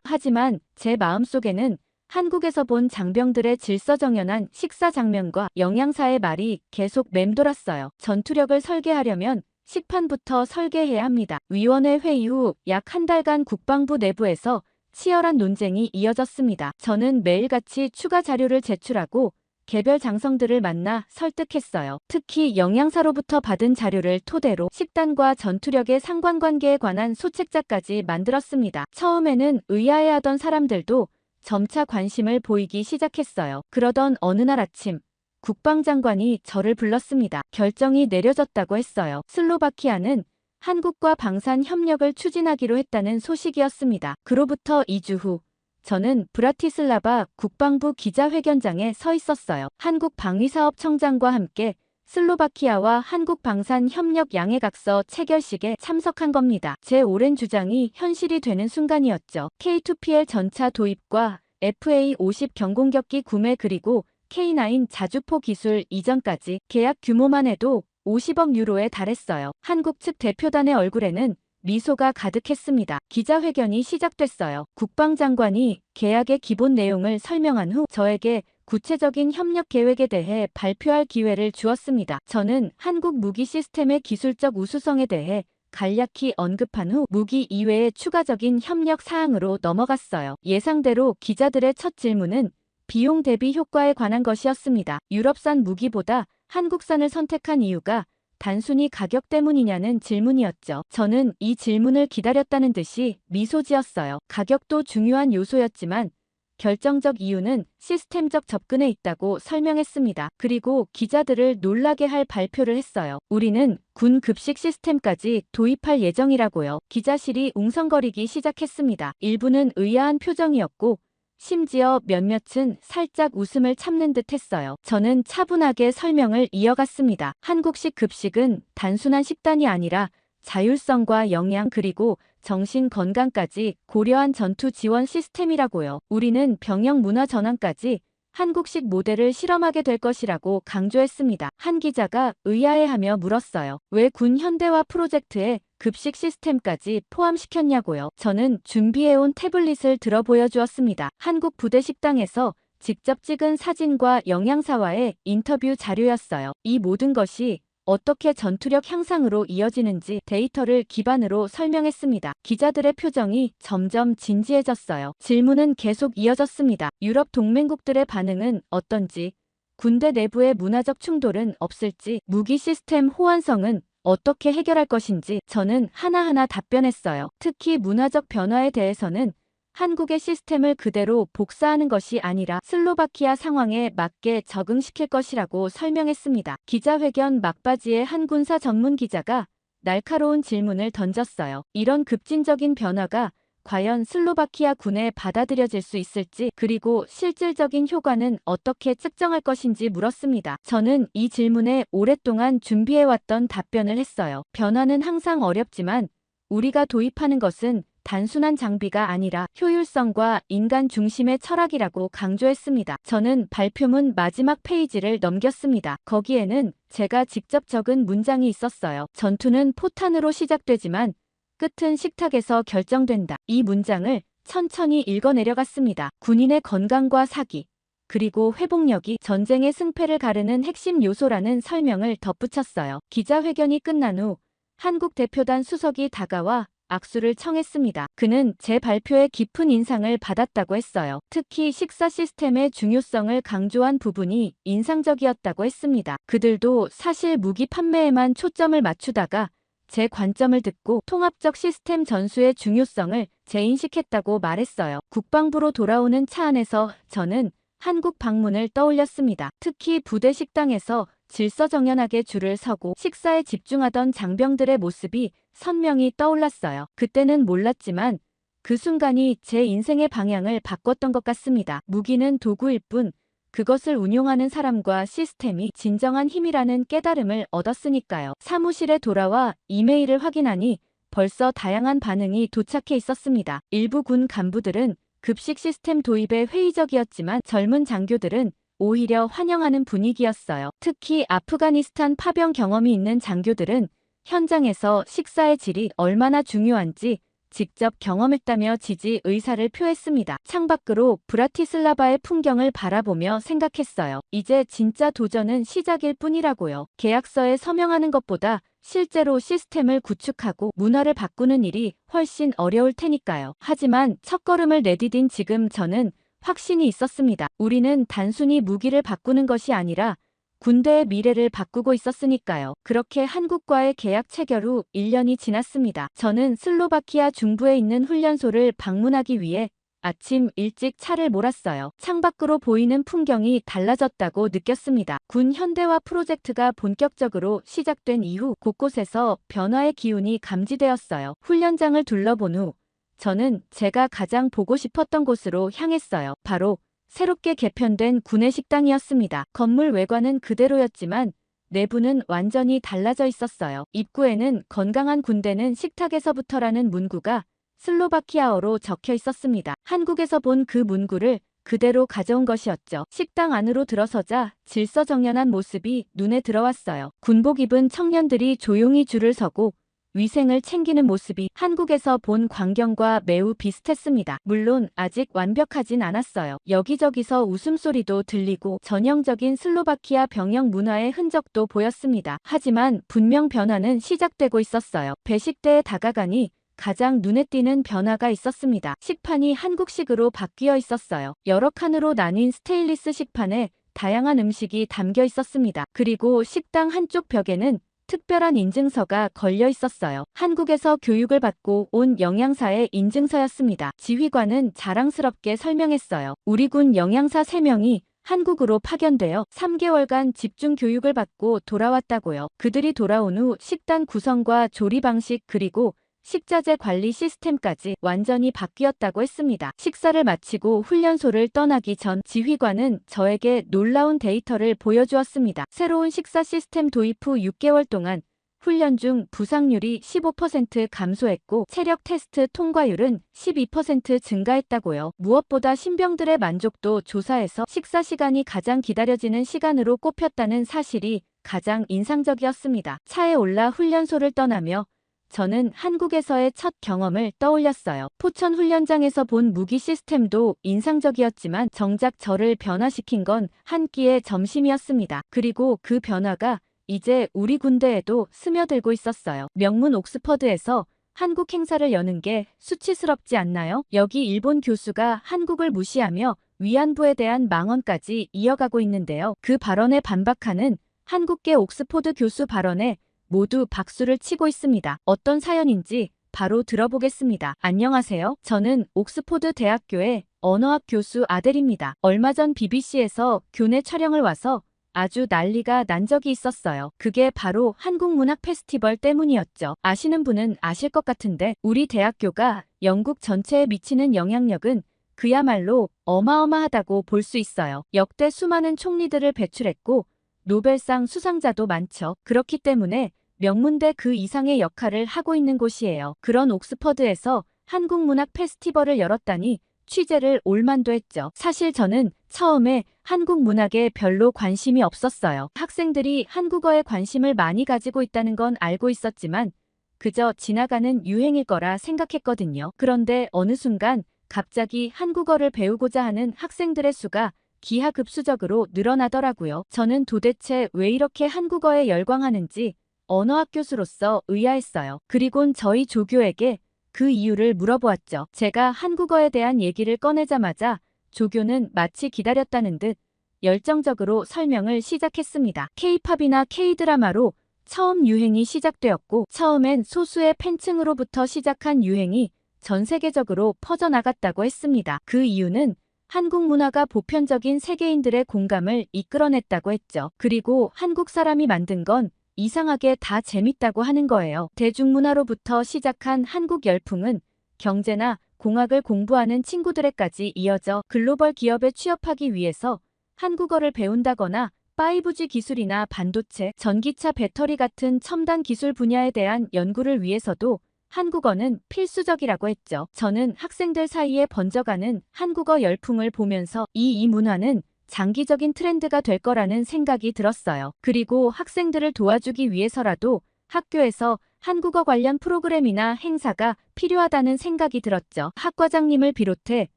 하지만 제 마음속에는 한국에서 본 장병들의 질서정연한 식사 장면과 영양사의 말이 계속 맴돌았어요. 전투력을 설계하려면 식판부터 설계해야 합니다. 위원회 회의 후 약 한 달간 국방부 내부에서 치열한 논쟁이 이어졌습니다. 저는 매일같이 추가 자료를 제출하고 개별 장성들을 만나 설득했어요. 특히 영양사로부터 받은 자료를 토대로 식단과 전투력의 상관관계에 관한 소책자까지 만들었습니다. 처음에는 의아해하던 사람들도 점차 관심을 보이기 시작했어요. 그러던 어느 날 아침 국방장관이 저를 불렀습니다. 결정이 내려졌다고 했어요. 슬로바키아는 한국과 방산 협력을 추진하기로 했다는 소식이었습니다. 그로부터 2주 후 저는 브라티슬라바 국방부 기자회견장에 서 있었어요. 한국 방위사업청장과 함께 슬로바키아와 한국 방산 협력 양해각서 체결식에 참석한 겁니다. 제 오랜 주장이 현실이 되는 순간이었죠. K2PL 전차 도입과 FA-50 경공격기 구매 그리고 K9 자주포 기술 이전까지 계약 규모만 해도 50억 유로에 달했어요. 한국 측 대표단의 얼굴에는 미소가 가득했습니다. 기자회견이 시작됐어요. 국방장관이 계약의 기본 내용을 설명한 후 저에게 구체적인 협력 계획에 대해 발표할 기회를 주었습니다. 저는 한국 무기 시스템의 기술적 우수성에 대해 간략히 언급한 후 무기 이외의 추가적인 협력 사항으로 넘어갔어요. 예상대로 기자들의 첫 질문은 비용 대비 효과에 관한 것이었습니다. 유럽산 무기보다 한국산을 선택한 이유가 단순히 가격 때문이냐는 질문이었죠. 저는 이 질문을 기다렸다는 듯이 미소 지었어요. 가격도 중요한 요소였지만 결정적 이유는 시스템적 접근에 있다고 설명했습니다. 그리고 기자들을 놀라게 할 발표를 했어요. 우리는 군 급식 시스템까지 도입할 예정이라고요. 기자실이 웅성거리기 시작했습니다. 일부는 의아한 표정이었고 심지어 몇몇은 살짝 웃음을 참는 듯 했어요. 저는 차분하게 설명을 이어갔습니다. 한국식 급식은 단순한 식단이 아니라 자율성과 영양 그리고 정신 건강까지 고려한 전투 지원 시스템이라고요. 우리는 병영 문화 전환까지 한국식 모델을 실험하게 될 것이라고 강조했습니다. 한 기자가 의아해하며 물었어요. 왜 군 현대화 프로젝트에 급식 시스템까지 포함시켰냐고요. 저는 준비해온 태블릿을 들어 보여주었습니다. 한국 부대 식당에서 직접 찍은 사진과 영양사와의 인터뷰 자료였어요. 이 모든 것이 어떻게 전투력 향상으로 이어지는지 데이터를 기반으로 설명했습니다. 기자들의 표정이 점점 진지해졌어요. 질문은 계속 이어졌습니다. 유럽 동맹국들의 반응은 어떤지, 군대 내부의 문화적 충돌은 없을지, 무기 시스템 호환성은 어떻게 해결할 것인지 저는 하나하나 답변했어요. 특히 문화적 변화에 대해서는 한국의 시스템을 그대로 복사하는 것이 아니라 슬로바키아 상황에 맞게 적응시킬 것이라고 설명했습니다. 기자회견 막바지에 한 군사 전문 기자가 날카로운 질문을 던졌어요. 이런 급진적인 변화가 과연 슬로바키아 군에 받아들여질 수 있을지 그리고 실질적인 효과는 어떻게 측정할 것인지 물었습니다. 저는 이 질문에 오랫동안 준비해왔던 답변을 했어요. 변화는 항상 어렵지만 우리가 도입하는 것은 단순한 장비가 아니라 효율성과 인간 중심의 철학이라고 강조했습니다. 저는 발표문 마지막 페이지를 넘겼습니다. 거기에는 제가 직접 적은 문장이 있었어요. 전투는 포탄으로 시작되지만 끝은 식탁에서 결정된다. 이 문장을 천천히 읽어내려갔습니다. 군인의 건강과 사기, 그리고 회복력이 전쟁의 승패를 가르는 핵심 요소라는 설명을 덧붙였어요. 기자회견이 끝난 후 한국 대표단 수석이 다가와 악수를 청했습니다. 그는 제 발표에 깊은 인상을 받았다고 했어요. 특히 식사 시스템의 중요성을 강조한 부분이 인상적이었다고 했습니다. 그들도 사실 무기 판매에만 초점을 맞추다가 제 관점을 듣고 통합적 시스템 전수의 중요성을 재인식했다고 말했어요. 국방부로 돌아오는 차 안에서 저는 한국 방문을 떠올렸습니다. 특히 부대 식당에서 질서정연하게 줄을 서고 식사에 집중하던 장병들의 모습이 선명히 떠올랐어요. 그때는 몰랐지만 그 순간이 제 인생의 방향을 바꿨던 것 같습니다. 무기는 도구일 뿐 그것을 운용하는 사람과 시스템이 진정한 힘이라는 깨달음을 얻었으니까요. 사무실에 돌아와 이메일을 확인하니 벌써 다양한 반응이 도착해 있었습니다. 일부 군 간부들은 급식 시스템 도입에 회의적이었지만 젊은 장교들은 오히려 환영하는 분위기였어요. 특히 아프가니스탄 파병 경험이 있는 장교들은 현장에서 식사의 질이 얼마나 중요한지 직접 경험했다며 지지 의사를 표했습니다. 창밖으로 브라티슬라바의 풍경을 바라보며 생각했어요. 이제 진짜 도전은 시작일 뿐이라고요. 계약서에 서명하는 것보다 실제로 시스템을 구축하고 문화를 바꾸는 일이 훨씬 어려울 테니까요. 하지만 첫걸음을 내디딘 지금 저는 확신이 있었습니다. 우리는 단순히 무기를 바꾸는 것이 아니라 군대의 미래를 바꾸고 있었으니까요. 그렇게 한국과의 계약 체결 후 1년이 지났습니다. 저는 슬로바키아 중부에 있는 훈련소를 방문하기 위해 아침 일찍 차를 몰았어요. 창밖으로 보이는 풍경이 달라졌다고 느꼈습니다. 군 현대화 프로젝트가 본격적으로 시작된 이후 곳곳에서 변화의 기운이 감지되었어요. 훈련장을 둘러본 후 저는 제가 가장 보고 싶었던 곳으로 향했어요. 바로 새롭게 개편된 군의 식당이었습니다. 건물 외관은 그대로였지만 내부는 완전히 달라져 있었어요. 입구에는 건강한 군대는 식탁에서부터라는 문구가 슬로바키아어로 적혀 있었습니다. 한국에서 본 그 문구를 그대로 가져온 것이었죠. 식당 안으로 들어서자 질서정연한 모습이 눈에 들어왔어요. 군복 입은 청년들이 조용히 줄을 서고 위생을 챙기는 모습이 한국에서 본 광경과 매우 비슷했습니다. 물론 아직 완벽하진 않았어요. 여기저기서 웃음소리도 들리고 전형적인 슬로바키아 병영 문화의 흔적도 보였습니다. 하지만 분명 변화는 시작되고 있었어요. 배식대에 다가가니 가장 눈에 띄는 변화가 있었습니다. 식판이 한국식으로 바뀌어 있었어요. 여러 칸으로 나뉜 스테인리스 식판에 다양한 음식이 담겨 있었습니다. 그리고 식당 한쪽 벽에는 특별한 인증서가 걸려 있었어요. 한국에서 교육을 받고 온 영양사의 인증서였습니다. 지휘관은 자랑스럽게 설명했어요. 우리 군 영양사 3명이 한국으로 파견되어 3개월간 집중 교육을 받고 돌아왔다고요. 그들이 돌아온 후 식단 구성과 조리 방식 그리고 식자재 관리 시스템까지 완전히 바뀌었다고 했습니다. 식사를 마치고 훈련소를 떠나기 전 지휘관은 저에게 놀라운 데이터를 보여주었습니다. 새로운 식사 시스템 도입 후 6개월 동안 훈련 중 부상률이 15% 감소했고 체력 테스트 통과율은 12% 증가했다고요. 무엇보다 신병들의 만족도 조사에서 식사 시간이 가장 기다려지는 시간으로 꼽혔다는 사실이 가장 인상적이었습니다. 차에 올라 훈련소를 떠나며 저는 한국에서의 첫 경험을 떠올렸어요. 포천 훈련장에서 본 무기 시스템도 인상적이었지만 정작 저를 변화시킨 건 한 끼의 점심이었습니다. 그리고 그 변화가 이제 우리 군대에도 스며들고 있었어요. 명문 옥스퍼드에서 한국 행사를 여는 게 수치스럽지 않나요? 여기 일본 교수가 한국을 무시하며 위안부에 대한 망언까지 이어가고 있는데요. 그 발언에 반박하는 한국계 옥스퍼드 교수 발언에 모두 박수를 치고 있습니다. 어떤 사연인지 바로 들어보겠습니다. 안녕하세요. 저는 옥스포드 대학교의 언어학 교수 아델입니다. 얼마 전 BBC에서 교내 촬영을 와서 아주 난리가 난 적이 있었어요. 그게 바로 한국문학 페스티벌 때문이었죠. 아시는 분은 아실 것 같은데 우리 대학교가 영국 전체에 미치는 영향력은 그야말로 어마어마하다고 볼 수 있어요. 역대 수많은 총리들을 배출했고 노벨상 수상자도 많죠. 그렇기 때문에 명문대 그 이상의 역할을 하고 있는 곳이에요. 그런 옥스퍼드에서 한국문학 페스티벌을 열었다니 취재를 올만도 했죠. 사실 저는 처음에 한국 문학에 별로 관심이 없었어요. 학생들이 한국어에 관심을 많이 가지고 있다는 건 알고 있었지만 그저 지나가는 유행일 거라 생각했거든요. 그런데 어느 순간 갑자기 한국어를 배우고자 하는 학생들의 수가 기하급수적으로 늘어나더라고요. 저는 도대체 왜 이렇게 한국어에 열광하는지 언어학 교수로서 의아했어요. 그리곤 저희 조교에게 그 이유를 물어보았죠. 제가 한국어에 대한 얘기를 꺼내자마자 조교는 마치 기다렸다는 듯 열정적으로 설명을 시작했습니다. K-팝이나 K-드라마로 처음 유행이 시작되었고, 처음엔 소수의 팬층으로부터 시작한 유행이 전 세계적으로 퍼져나갔다고 했습니다. 그 이유는 한국 문화가 보편적인 세계인들의 공감을 이끌어냈다고 했죠. 그리고 한국 사람이 만든 건 이상하게 다 재밌다고 하는 거예요. 대중문화로부터 시작한 한국 열풍은 경제나 공학을 공부하는 친구들에까지 이어져 글로벌 기업에 취업하기 위해서 한국어를 배운다거나 5G 기술이나 반도체, 전기차 배터리 같은 첨단 기술 분야에 대한 연구를 위해서도 한국어는 필수적이라고 했죠. 저는 학생들 사이에 번져가는 한국어 열풍을 보면서 이 문화는 장기적인 트렌드가 될 거라는 생각이 들었어요. 그리고 학생들을 도와주기 위해서라도 학교에서 한국어 관련 프로그램이나 행사가 필요하다는 생각이 들었죠. 학과장님을 비롯해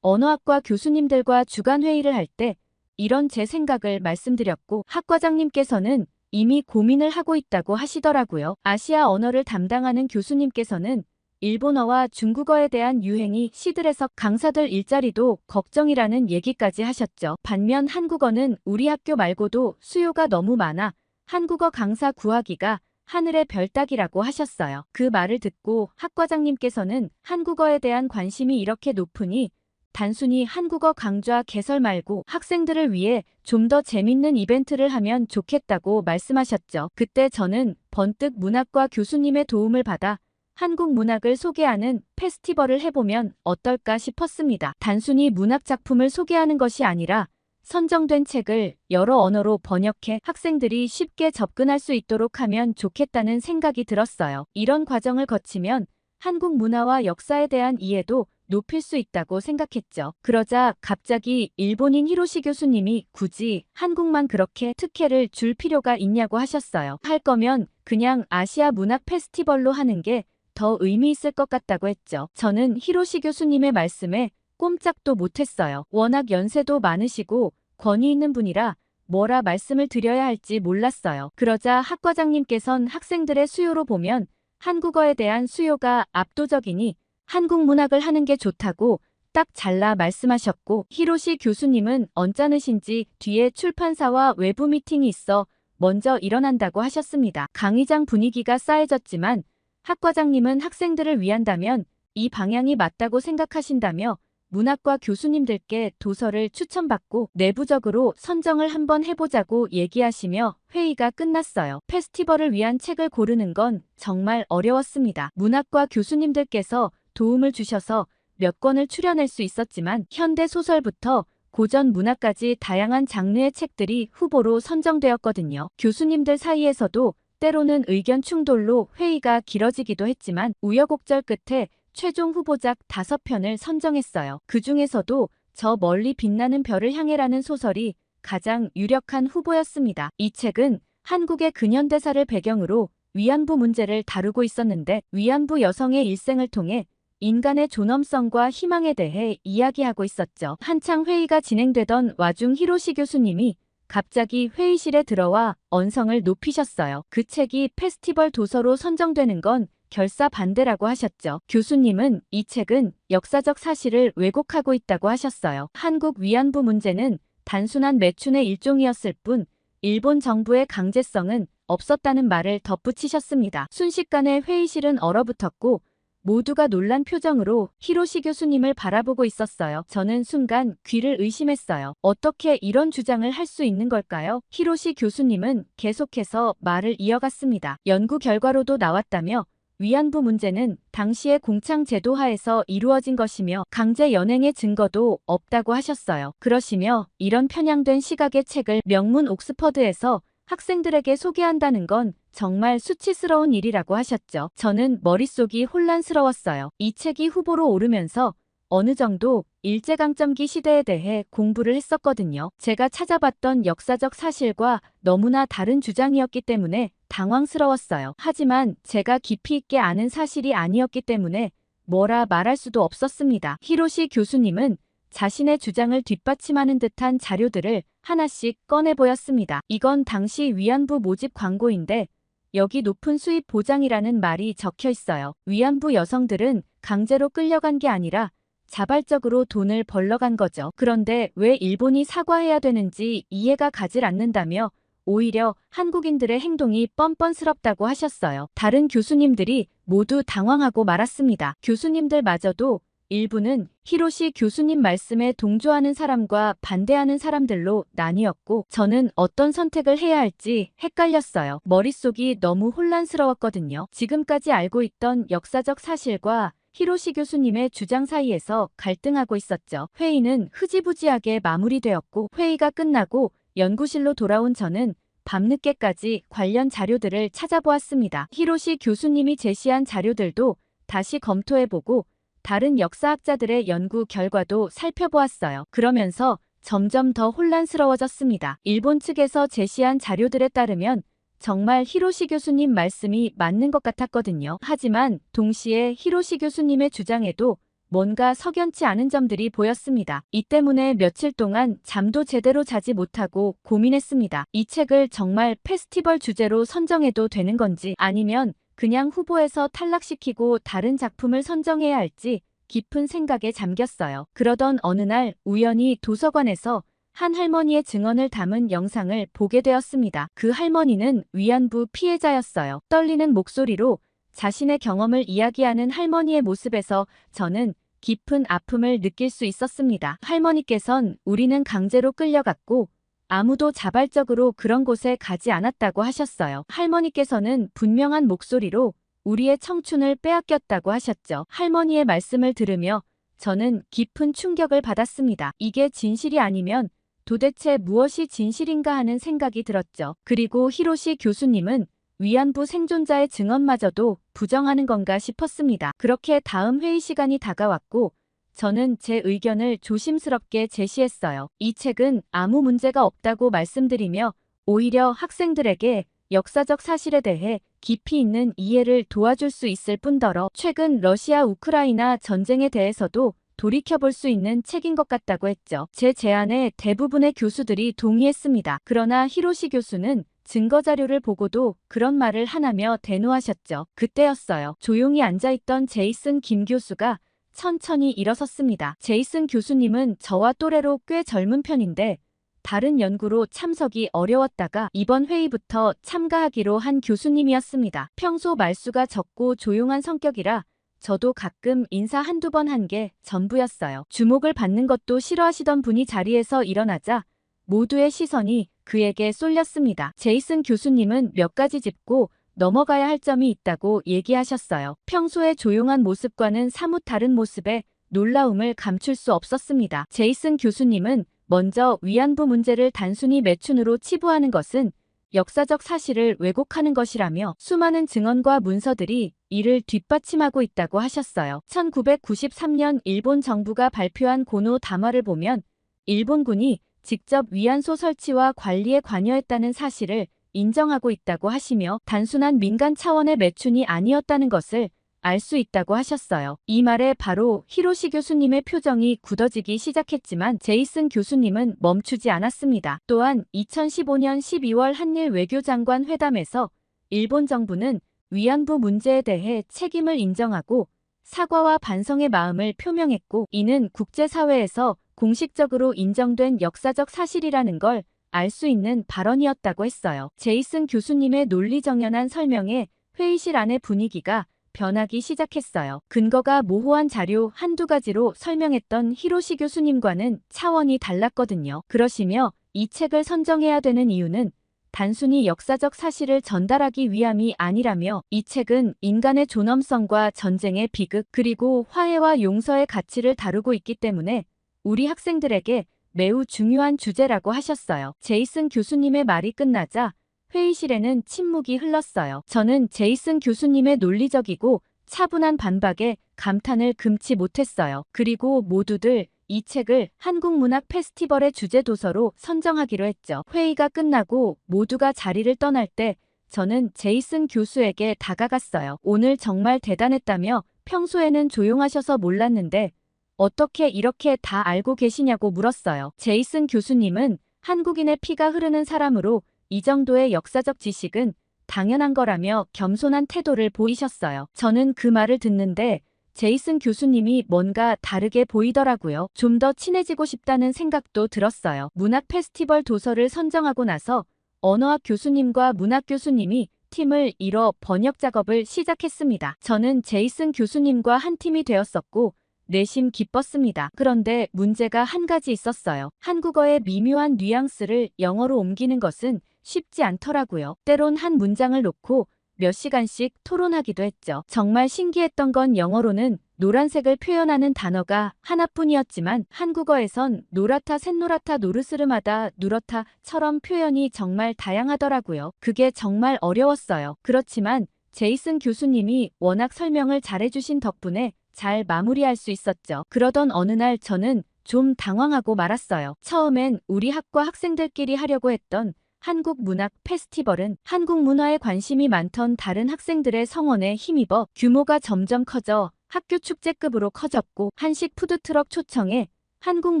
언어학과 교수님들과 주간 회의를 할 때 이런 제 생각을 말씀드렸고, 학과장님께서는 이미 고민을 하고 있다고 하시더라고요. 아시아 언어를 담당하는 교수님께서는 일본어와 중국어에 대한 유행이 시들해서 강사들 일자리도 걱정이라는 얘기까지 하셨죠. 반면 한국어는 우리 학교 말고도 수요가 너무 많아 한국어 강사 구하기가 하늘의 별 따기라고 하셨어요. 그 말을 듣고 학과장님께서는 한국어에 대한 관심이 이렇게 높으니 단순히 한국어 강좌 개설 말고 학생들을 위해 좀 더 재밌는 이벤트를 하면 좋겠다고 말씀하셨죠. 그때 저는 번뜩 문학과 교수님의 도움을 받아 한국 문학을 소개하는 페스티벌을 해보면 어떨까 싶었습니다. 단순히 문학 작품을 소개하는 것이 아니라 선정된 책을 여러 언어로 번역해 학생들이 쉽게 접근할 수 있도록 하면 좋겠다는 생각이 들었어요. 이런 과정을 거치면 한국 문화와 역사에 대한 이해도 높일 수 있다고 생각했죠. 그러자 갑자기 일본인 히로시 교수님이 굳이 한국만 그렇게 특혜를 줄 필요가 있냐고 하셨어요. 할 거면 그냥 아시아 문학 페스티벌로 하는 게 더 의미 있을 것 같다고 했죠. 저는 히로시 교수님의 말씀에 꼼짝도 못했어요. 워낙 연세도 많으시고 권위 있는 분이라 뭐라 말씀을 드려야 할지 몰랐어요. 그러자 학과장님께선 학생들의 수요로 보면 한국어에 대한 수요가 압도적이니 한국 문학을 하는 게 좋다고 딱 잘라 말씀하셨고, 히로시 교수님은 언짢으신지 뒤에 출판사와 외부 미팅이 있어 먼저 일어난다고 하셨습니다. 강의장 분위기가 싸해졌지만 학과장님은 학생들을 위한다면 이 방향이 맞다고 생각하신다며 문학과 교수님들께 도서를 추천받고 내부적으로 선정을 한번 해보자고 얘기하시며 회의가 끝났어요. 페스티벌을 위한 책을 고르는 건 정말 어려웠습니다. 문학과 교수님들께서 도움을 주셔서 몇 권을 추려낼 수 있었지만 현대 소설부터 고전 문학까지 다양한 장르의 책들이 후보로 선정되었거든요. 교수님들 사이에서도 때로는 의견 충돌로 회의가 길어지기도 했지만 우여곡절 끝에 최종 후보작 5편을 선정했어요. 그 중에서도 저 멀리 빛나는 별을 향해라는 소설이 가장 유력한 후보였습니다. 이 책은 한국의 근현대사를 배경으로 위안부 문제를 다루고 있었는데, 위안부 여성의 일생을 통해 인간의 존엄성과 희망에 대해 이야기하고 있었죠. 한창 회의가 진행되던 와중 히로시 교수님이 갑자기 회의실에 들어와 언성을 높이셨어요. 그 책이 페스티벌 도서로 선정되는 건 결사반대라고 하셨죠. 교수님은 이 책은 역사적 사실을 왜곡하고 있다고 하셨어요. 한국 위안부 문제는 단순한 매춘의 일종이었을 뿐 일본 정부의 강제성은 없었다는 말을 덧붙이셨습니다. 순식간에 회의실은 얼어붙었고 모두가 놀란 표정으로 히로시 교수님을 바라보고 있었어요. 저는 순간 귀를 의심했어요. 어떻게 이런 주장을 할 수 있는 걸까요? 히로시 교수님은 계속해서 말을 이어갔습니다. 연구 결과로도 나왔다며 위안부 문제는 당시의 공창 제도 하에서 이루어진 것이며 강제 연행의 증거도 없다고 하셨어요. 그러시며 이런 편향된 시각의 책을 명문 옥스퍼드에서 학생들에게 소개한다는 건 정말 수치스러운 일이라고 하셨죠. 저는 머릿속이 혼란스러웠어요. 이 책이 후보로 오르면서 어느 정도 일제강점기 시대에 대해 공부를 했었거든요. 제가 찾아봤던 역사적 사실과 너무나 다른 주장이었기 때문에 당황스러웠어요. 하지만 제가 깊이 있게 아는 사실이 아니었기 때문에 뭐라 말할 수도 없었습니다. 히로시 교수님은 자신의 주장을 뒷받침하는 듯한 자료들을 하나씩 꺼내 보였습니다. 이건 당시 위안부 모집 광고인데 여기 높은 수입 보장이라는 말이 적혀 있어요. 위안부 여성들은 강제로 끌려간 게 아니라 자발적으로 돈을 벌러 간 거죠. 그런데 왜 일본이 사과해야 되는지 이해가 가질 않는다며 오히려 한국인들의 행동이 뻔뻔스럽다고 하셨어요. 다른 교수님들이 모두 당황하고 말았습니다. 교수님들마저도 일부는 히로시 교수님 말씀에 동조하는 사람과 반대하는 사람들로 나뉘었고 저는 어떤 선택을 해야 할지 헷갈렸어요. 머릿속이 너무 혼란스러웠거든요. 지금까지 알고 있던 역사적 사실과 히로시 교수님의 주장 사이에서 갈등하고 있었죠. 회의는 흐지부지하게 마무리되었고 회의가 끝나고 연구실로 돌아온 저는 밤늦게까지 관련 자료들을 찾아보았습니다. 히로시 교수님이 제시한 자료들도 다시 검토해보고 다른 역사학자들의 연구 결과도 살펴보았어요. 그러면서 점점 더 혼란스러워졌습니다. 일본 측에서 제시한 자료들에 따르면 정말 히로시 교수님 말씀이 맞는 것 같았거든요. 하지만 동시에 히로시 교수님의 주장에도 뭔가 석연치 않은 점들이 보였습니다. 이 때문에 며칠 동안 잠도 제대로 자지 못하고 고민했습니다. 이 책을 정말 페스티벌 주제로 선정해도 되는 건지 아니면 그냥 후보에서 탈락시키고 다른 작품을 선정해야 할지 깊은 생각에 잠겼어요. 그러던 어느 날 우연히 도서관에서 한 할머니의 증언을 담은 영상을 보게 되었습니다. 그 할머니는 위안부 피해자였어요. 떨리는 목소리로 자신의 경험을 이야기하는 할머니의 모습에서 저는 깊은 아픔을 느낄 수 있었습니다. 할머니께선 우리는 강제로 끌려갔고 아무도 자발적으로 그런 곳에 가지 않았다고 하셨어요. 할머니께서는 분명한 목소리로 우리의 청춘을 빼앗겼다고 하셨죠. 할머니의 말씀을 들으며 저는 깊은 충격을 받았습니다. 이게 진실이 아니면 도대체 무엇이 진실인가 하는 생각이 들었죠. 그리고 히로시 교수님은 위안부 생존자의 증언마저도 부정하는 건가 싶었습니다. 그렇게 다음 회의 시간이 다가왔고 저는 제 의견을 조심스럽게 제시했어요. 이 책은 아무 문제가 없다고 말씀드리며 오히려 학생들에게 역사적 사실에 대해 깊이 있는 이해를 도와줄 수 있을 뿐더러 최근 러시아 우크라이나 전쟁에 대해서도 돌이켜볼 수 있는 책인 것 같다고 했죠. 제 제안에 대부분의 교수들이 동의했습니다. 그러나 히로시 교수는 증거자료를 보고도 그런 말을 하나며 대노하셨죠. 그때였어요. 조용히 앉아있던 제이슨 김 교수가 천천히 일어섰습니다. 제이슨 교수님은 저와 또래로 꽤 젊은 편인데 다른 연구로 참석이 어려웠다가 이번 회의부터 참가하기로 한 교수님이었습니다. 평소 말수가 적고 조용한 성격이라 저도 가끔 인사 한두 번 한 게 전부였어요. 주목을 받는 것도 싫어하시던 분이 자리에서 일어나자 모두의 시선이 그에게 쏠렸습니다. 제이슨 교수님은 몇 가지 짚고 넘어가야 할 점이 있다고 얘기하셨어요. 평소의 조용한 모습과는 사뭇 다른 모습에 놀라움을 감출 수 없었습니다. 제이슨 교수님은 먼저 위안부 문제를 단순히 매춘으로 치부하는 것은 역사적 사실을 왜곡하는 것이라며 수많은 증언과 문서들이 이를 뒷받침하고 있다고 하셨어요. 1993년 일본 정부가 발표한 고노 담화를 보면 일본군이 직접 위안소 설치와 관리에 관여했다는 사실을 인정하고 있다고 하시며 단순한 민간 차원의 매춘이 아니었다는 것을 알 수 있다고 하셨어요. 이 말에 바로 히로시 교수님의 표정이 굳어지기 시작했지만 제이슨 교수님은 멈추지 않았습니다. 또한 2015년 12월 한일 외교장관 회담에서 일본 정부는 위안부 문제에 대해 책임을 인정하고 사과와 반성의 마음을 표명했고 이는 국제사회에서 공식적으로 인정된 역사적 사실이라는 걸 알 수 있는 발언이었다고 했어요. 제이슨 교수님의 논리정연한 설명에 회의실 안의 분위기가 변하기 시작했어요. 근거가 모호한 자료 한두 가지로 설명했던 히로시 교수님과는 차원이 달랐거든요. 그러시며 이 책을 선정해야 되는 이유는 단순히 역사적 사실을 전달하기 위함이 아니라며 이 책은 인간의 존엄성과 전쟁의 비극 그리고 화해와 용서의 가치를 다루고 있기 때문에 우리 학생들에게 매우 중요한 주제라고 하셨어요. 제이슨 교수님의 말이 끝나자 회의실에는 침묵이 흘렀어요. 저는 제이슨 교수님의 논리적이고 차분한 반박에 감탄을 금치 못했어요. 그리고 모두들 이 책을 한국문학 페스티벌의 주제 도서로 선정하기로 했죠. 회의가 끝나고 모두가 자리를 떠날 때 저는 제이슨 교수에게 다가갔어요. 오늘 정말 대단했다며 평소에는 조용하셔서 몰랐는데 어떻게 이렇게 다 알고 계시냐고 물었어요. 제이슨 교수님은 한국인의 피가 흐르는 사람으로 이 정도의 역사적 지식은 당연한 거라며 겸손한 태도를 보이셨어요. 저는 그 말을 듣는데 제이슨 교수님이 뭔가 다르게 보이더라고요. 좀 더 친해지고 싶다는 생각도 들었어요. 문학 페스티벌 도서를 선정하고 나서 언어학 교수님과 문학 교수님이 팀을 이뤄 번역 작업을 시작했습니다. 저는 제이슨 교수님과 한 팀이 되었었고 내심 기뻤습니다. 그런데 문제가 한 가지 있었어요. 한국어의 미묘한 뉘앙스를 영어로 옮기는 것은 쉽지 않더라고요. 때론 한 문장을 놓고 몇 시간씩 토론하기도 했죠. 정말 신기했던 건 영어로는 노란색을 표현하는 단어가 하나뿐이었지만 한국어에선 노랗다, 샛노랗다, 노르스름하다, 누렇다처럼 표현이 정말 다양하더라고요. 그게 정말 어려웠어요. 그렇지만 제이슨 교수님이 워낙 설명을 잘해주신 덕분에 잘 마무리할 수 있었죠. 그러던 어느 날 저는 좀 당황하고 말았어요. 처음엔 우리 학과 학생들끼리 하려고 했던 한국 문학 페스티벌은 한국 문화에 관심이 많던 다른 학생들의 성원에 힘입어 규모가 점점 커져 학교 축제급으로 커졌고 한식 푸드트럭 초청에 한국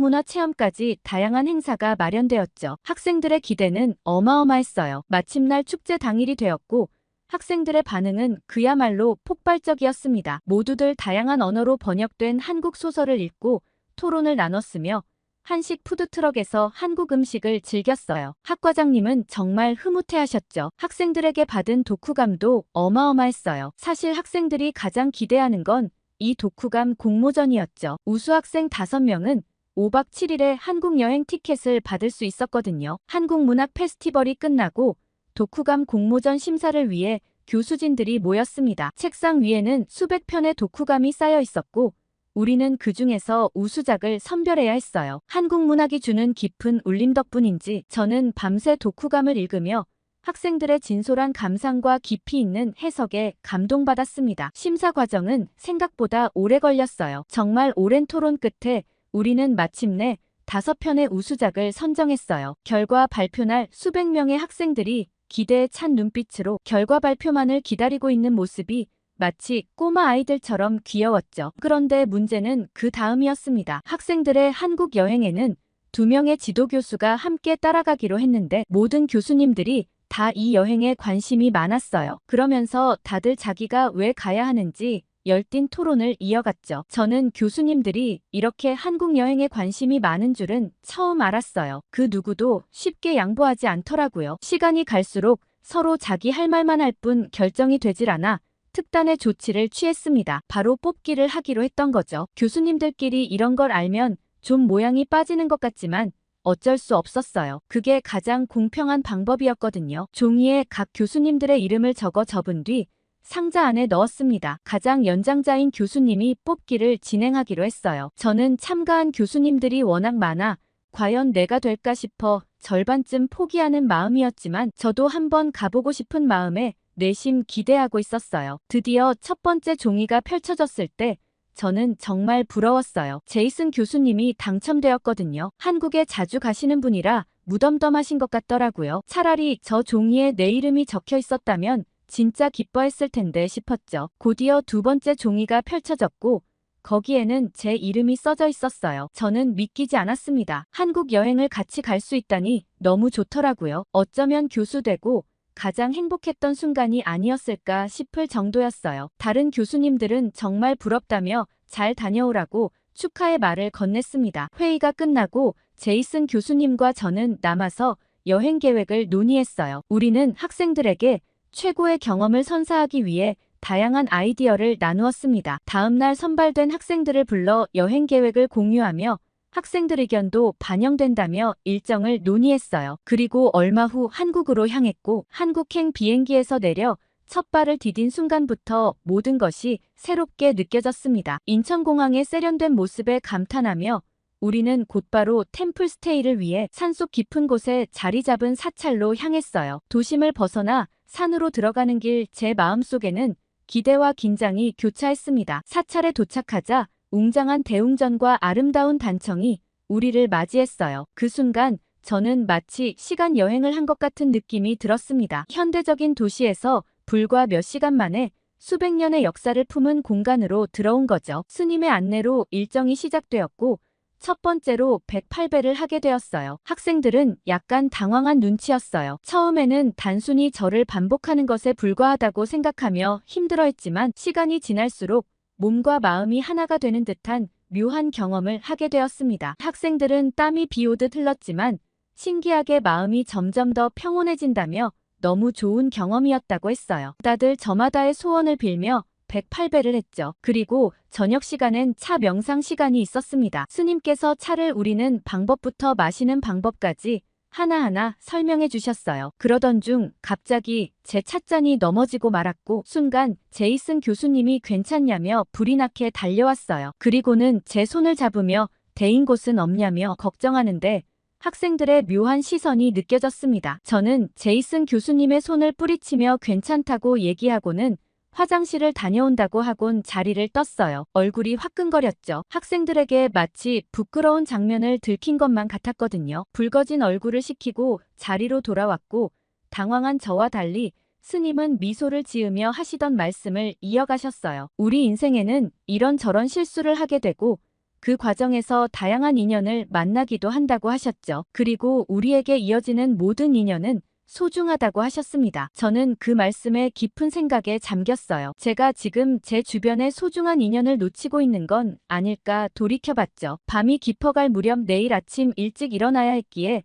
문화 체험까지 다양한 행사가 마련되었죠. 학생들의 기대는 어마어마했어요. 마침날 축제 당일이 되었고 학생들의 반응은 그야말로 폭발적이었습니다. 모두들 다양한 언어로 번역된 한국 소설을 읽고 토론을 나눴으며 한식 푸드트럭에서 한국 음식을 즐겼어요. 학과장님은 정말 흐뭇해하셨죠. 학생들에게 받은 독후감도 어마어마했어요. 사실 학생들이 가장 기대하는 건 이 독후감 공모전이었죠. 우수 학생 5명은 5박 7일의 한국 여행 티켓을 받을 수 있었거든요. 한국 문학 페스티벌이 끝나고 독후감 공모전 심사를 위해 교수진들이 모였습니다. 책상 위에는 수백 편의 독후감이 쌓여 있었고 우리는 그 중에서 우수작을 선별해야 했어요. 한국 문학이 주는 깊은 울림 덕분인지 저는 밤새 독후감을 읽으며 학생들의 진솔한 감상과 깊이 있는 해석에 감동받았습니다. 심사 과정은 생각보다 오래 걸렸어요. 정말 오랜 토론 끝에 우리는 마침내 5편의 우수작을 선정했어요. 결과 발표날 수백 명의 학생들이 기대에 찬 눈빛으로 결과 발표만을 기다리고 있는 모습이 마치 꼬마 아이들처럼 귀여웠죠. 그런데 문제는 그 다음이었습니다. 학생들의 한국 여행에는 2명의 지도교수가 함께 따라가기로 했는데 모든 교수님들이 다 이 여행에 관심이 많았어요. 그러면서 다들 자기가 왜 가야 하는지 열띤 토론을 이어갔죠. 저는 교수님들이 이렇게 한국 여행에 관심이 많은 줄은 처음 알았어요. 그 누구도 쉽게 양보하지 않더라고요. 시간이 갈수록 서로 자기 할 말만 할 뿐 결정이 되질 않아 특단의 조치를 취했습니다. 바로 뽑기를 하기로 했던 거죠. 교수님들끼리 이런 걸 알면 좀 모양이 빠지는 것 같지만 어쩔 수 없었어요. 그게 가장 공평한 방법이었거든요. 종이에 각 교수님들의 이름을 적어 접은 뒤 상자 안에 넣었습니다. 가장 연장자인 교수님이 뽑기를 진행하기로 했어요. 저는 참가한 교수님들이 워낙 많아 과연 내가 될까 싶어 절반쯤 포기하는 마음이었지만 저도 한번 가보고 싶은 마음에 내심 기대하고 있었어요. 드디어 첫 번째 종이가 펼쳐졌을 때 저는 정말 부러웠어요. 제이슨 교수님이 당첨되었거든요. 한국에 자주 가시는 분이라 무덤덤하신 것 같더라고요. 차라리 저 종이에 내 이름이 적혀 있었다면 진짜 기뻐했을 텐데 싶었죠. 곧이어 2번째 종이가 펼쳐졌고 거기에는 제 이름이 써져 있었어요. 저는 믿기지 않았습니다. 한국 여행을 같이 갈 수 있다니 너무 좋더라고요. 어쩌면 교수 되고 가장 행복했던 순간이 아니었을까 싶을 정도였어요. 다른 교수님들은 정말 부럽다며 잘 다녀오라고 축하의 말을 건넸습니다. 회의가 끝나고 제이슨 교수님과 저는 남아서 여행 계획을 논의했어요. 우리는 학생들에게 최고의 경험을 선사하기 위해 다양한 아이디어를 나누었습니다. 다음날 선발된 학생들을 불러 여행 계획을 공유하며 학생들 의견도 반영된다며 일정을 논의했어요. 그리고 얼마 후 한국으로 향했고 한국행 비행기에서 내려 첫 발을 디딘 순간부터 모든 것이 새롭게 느껴졌습니다. 인천공항의 세련된 모습에 감탄하며 우리는 곧바로 템플스테이를 위해 산속 깊은 곳에 자리 잡은 사찰로 향했어요. 도심을 벗어나 산으로 들어가는 길 제 마음속에는 기대와 긴장이 교차했습니다. 사찰에 도착하자 웅장한 대웅전과 아름다운 단청이 우리를 맞이했어요. 그 순간 저는 마치 시간 여행을 한 것 같은 느낌이 들었습니다. 현대적인 도시에서 불과 몇 시간 만에 수백 년의 역사를 품은 공간으로 들어온 거죠. 스님의 안내로 일정이 시작되었고 첫 번째로 108배를 하게 되었어요. 학생들은 약간 당황한 눈치였어요. 처음에는 단순히 절을 반복하는 것에 불과하다고 생각하며 힘들어했지만 시간이 지날수록 몸과 마음이 하나가 되는 듯한 묘한 경험을 하게 되었습니다. 학생들은 땀이 비 오듯 흘렀지만 신기하게 마음이 점점 더 평온해진다며 너무 좋은 경험이었다고 했어요. 다들 저마다의 소원을 빌며 108배를 했죠. 그리고 저녁 시간엔 차 명상 시간이 있었습니다. 스님께서 차를 우리는 방법부터 마시는 방법까지 하나하나 설명해 주셨어요. 그러던 중 갑자기 제 찻잔이 넘어지고 말았고 순간 제이슨 교수님이 괜찮냐며 불이 나게 달려왔어요. 그리고는 제 손을 잡으며 데인 곳은 없냐며 걱정하는데 학생들의 묘한 시선이 느껴졌습니다. 저는 제이슨 교수님의 손을 뿌리치며 괜찮다고 얘기하고는 화장실을 다녀온다고 하곤 자리를 떴어요. 얼굴이 화끈거렸죠. 학생들에게 마치 부끄러운 장면을 들킨 것만 같았거든요. 붉어진 얼굴을 식히고 자리로 돌아왔고 당황한 저와 달리 스님은 미소를 지으며 하시던 말씀을 이어가셨어요. 우리 인생에는 이런저런 실수를 하게 되고 그 과정에서 다양한 인연을 만나기도 한다고 하셨죠. 그리고 우리에게 이어지는 모든 인연은 소중하다고 하셨습니다. 저는 그 말씀에 깊은 생각에 잠겼어요. 제가 지금 제 주변에 소중한 인연을 놓치고 있는 건 아닐까 돌이켜봤죠. 밤이 깊어갈 무렵 내일 아침 일찍 일어나야 했기에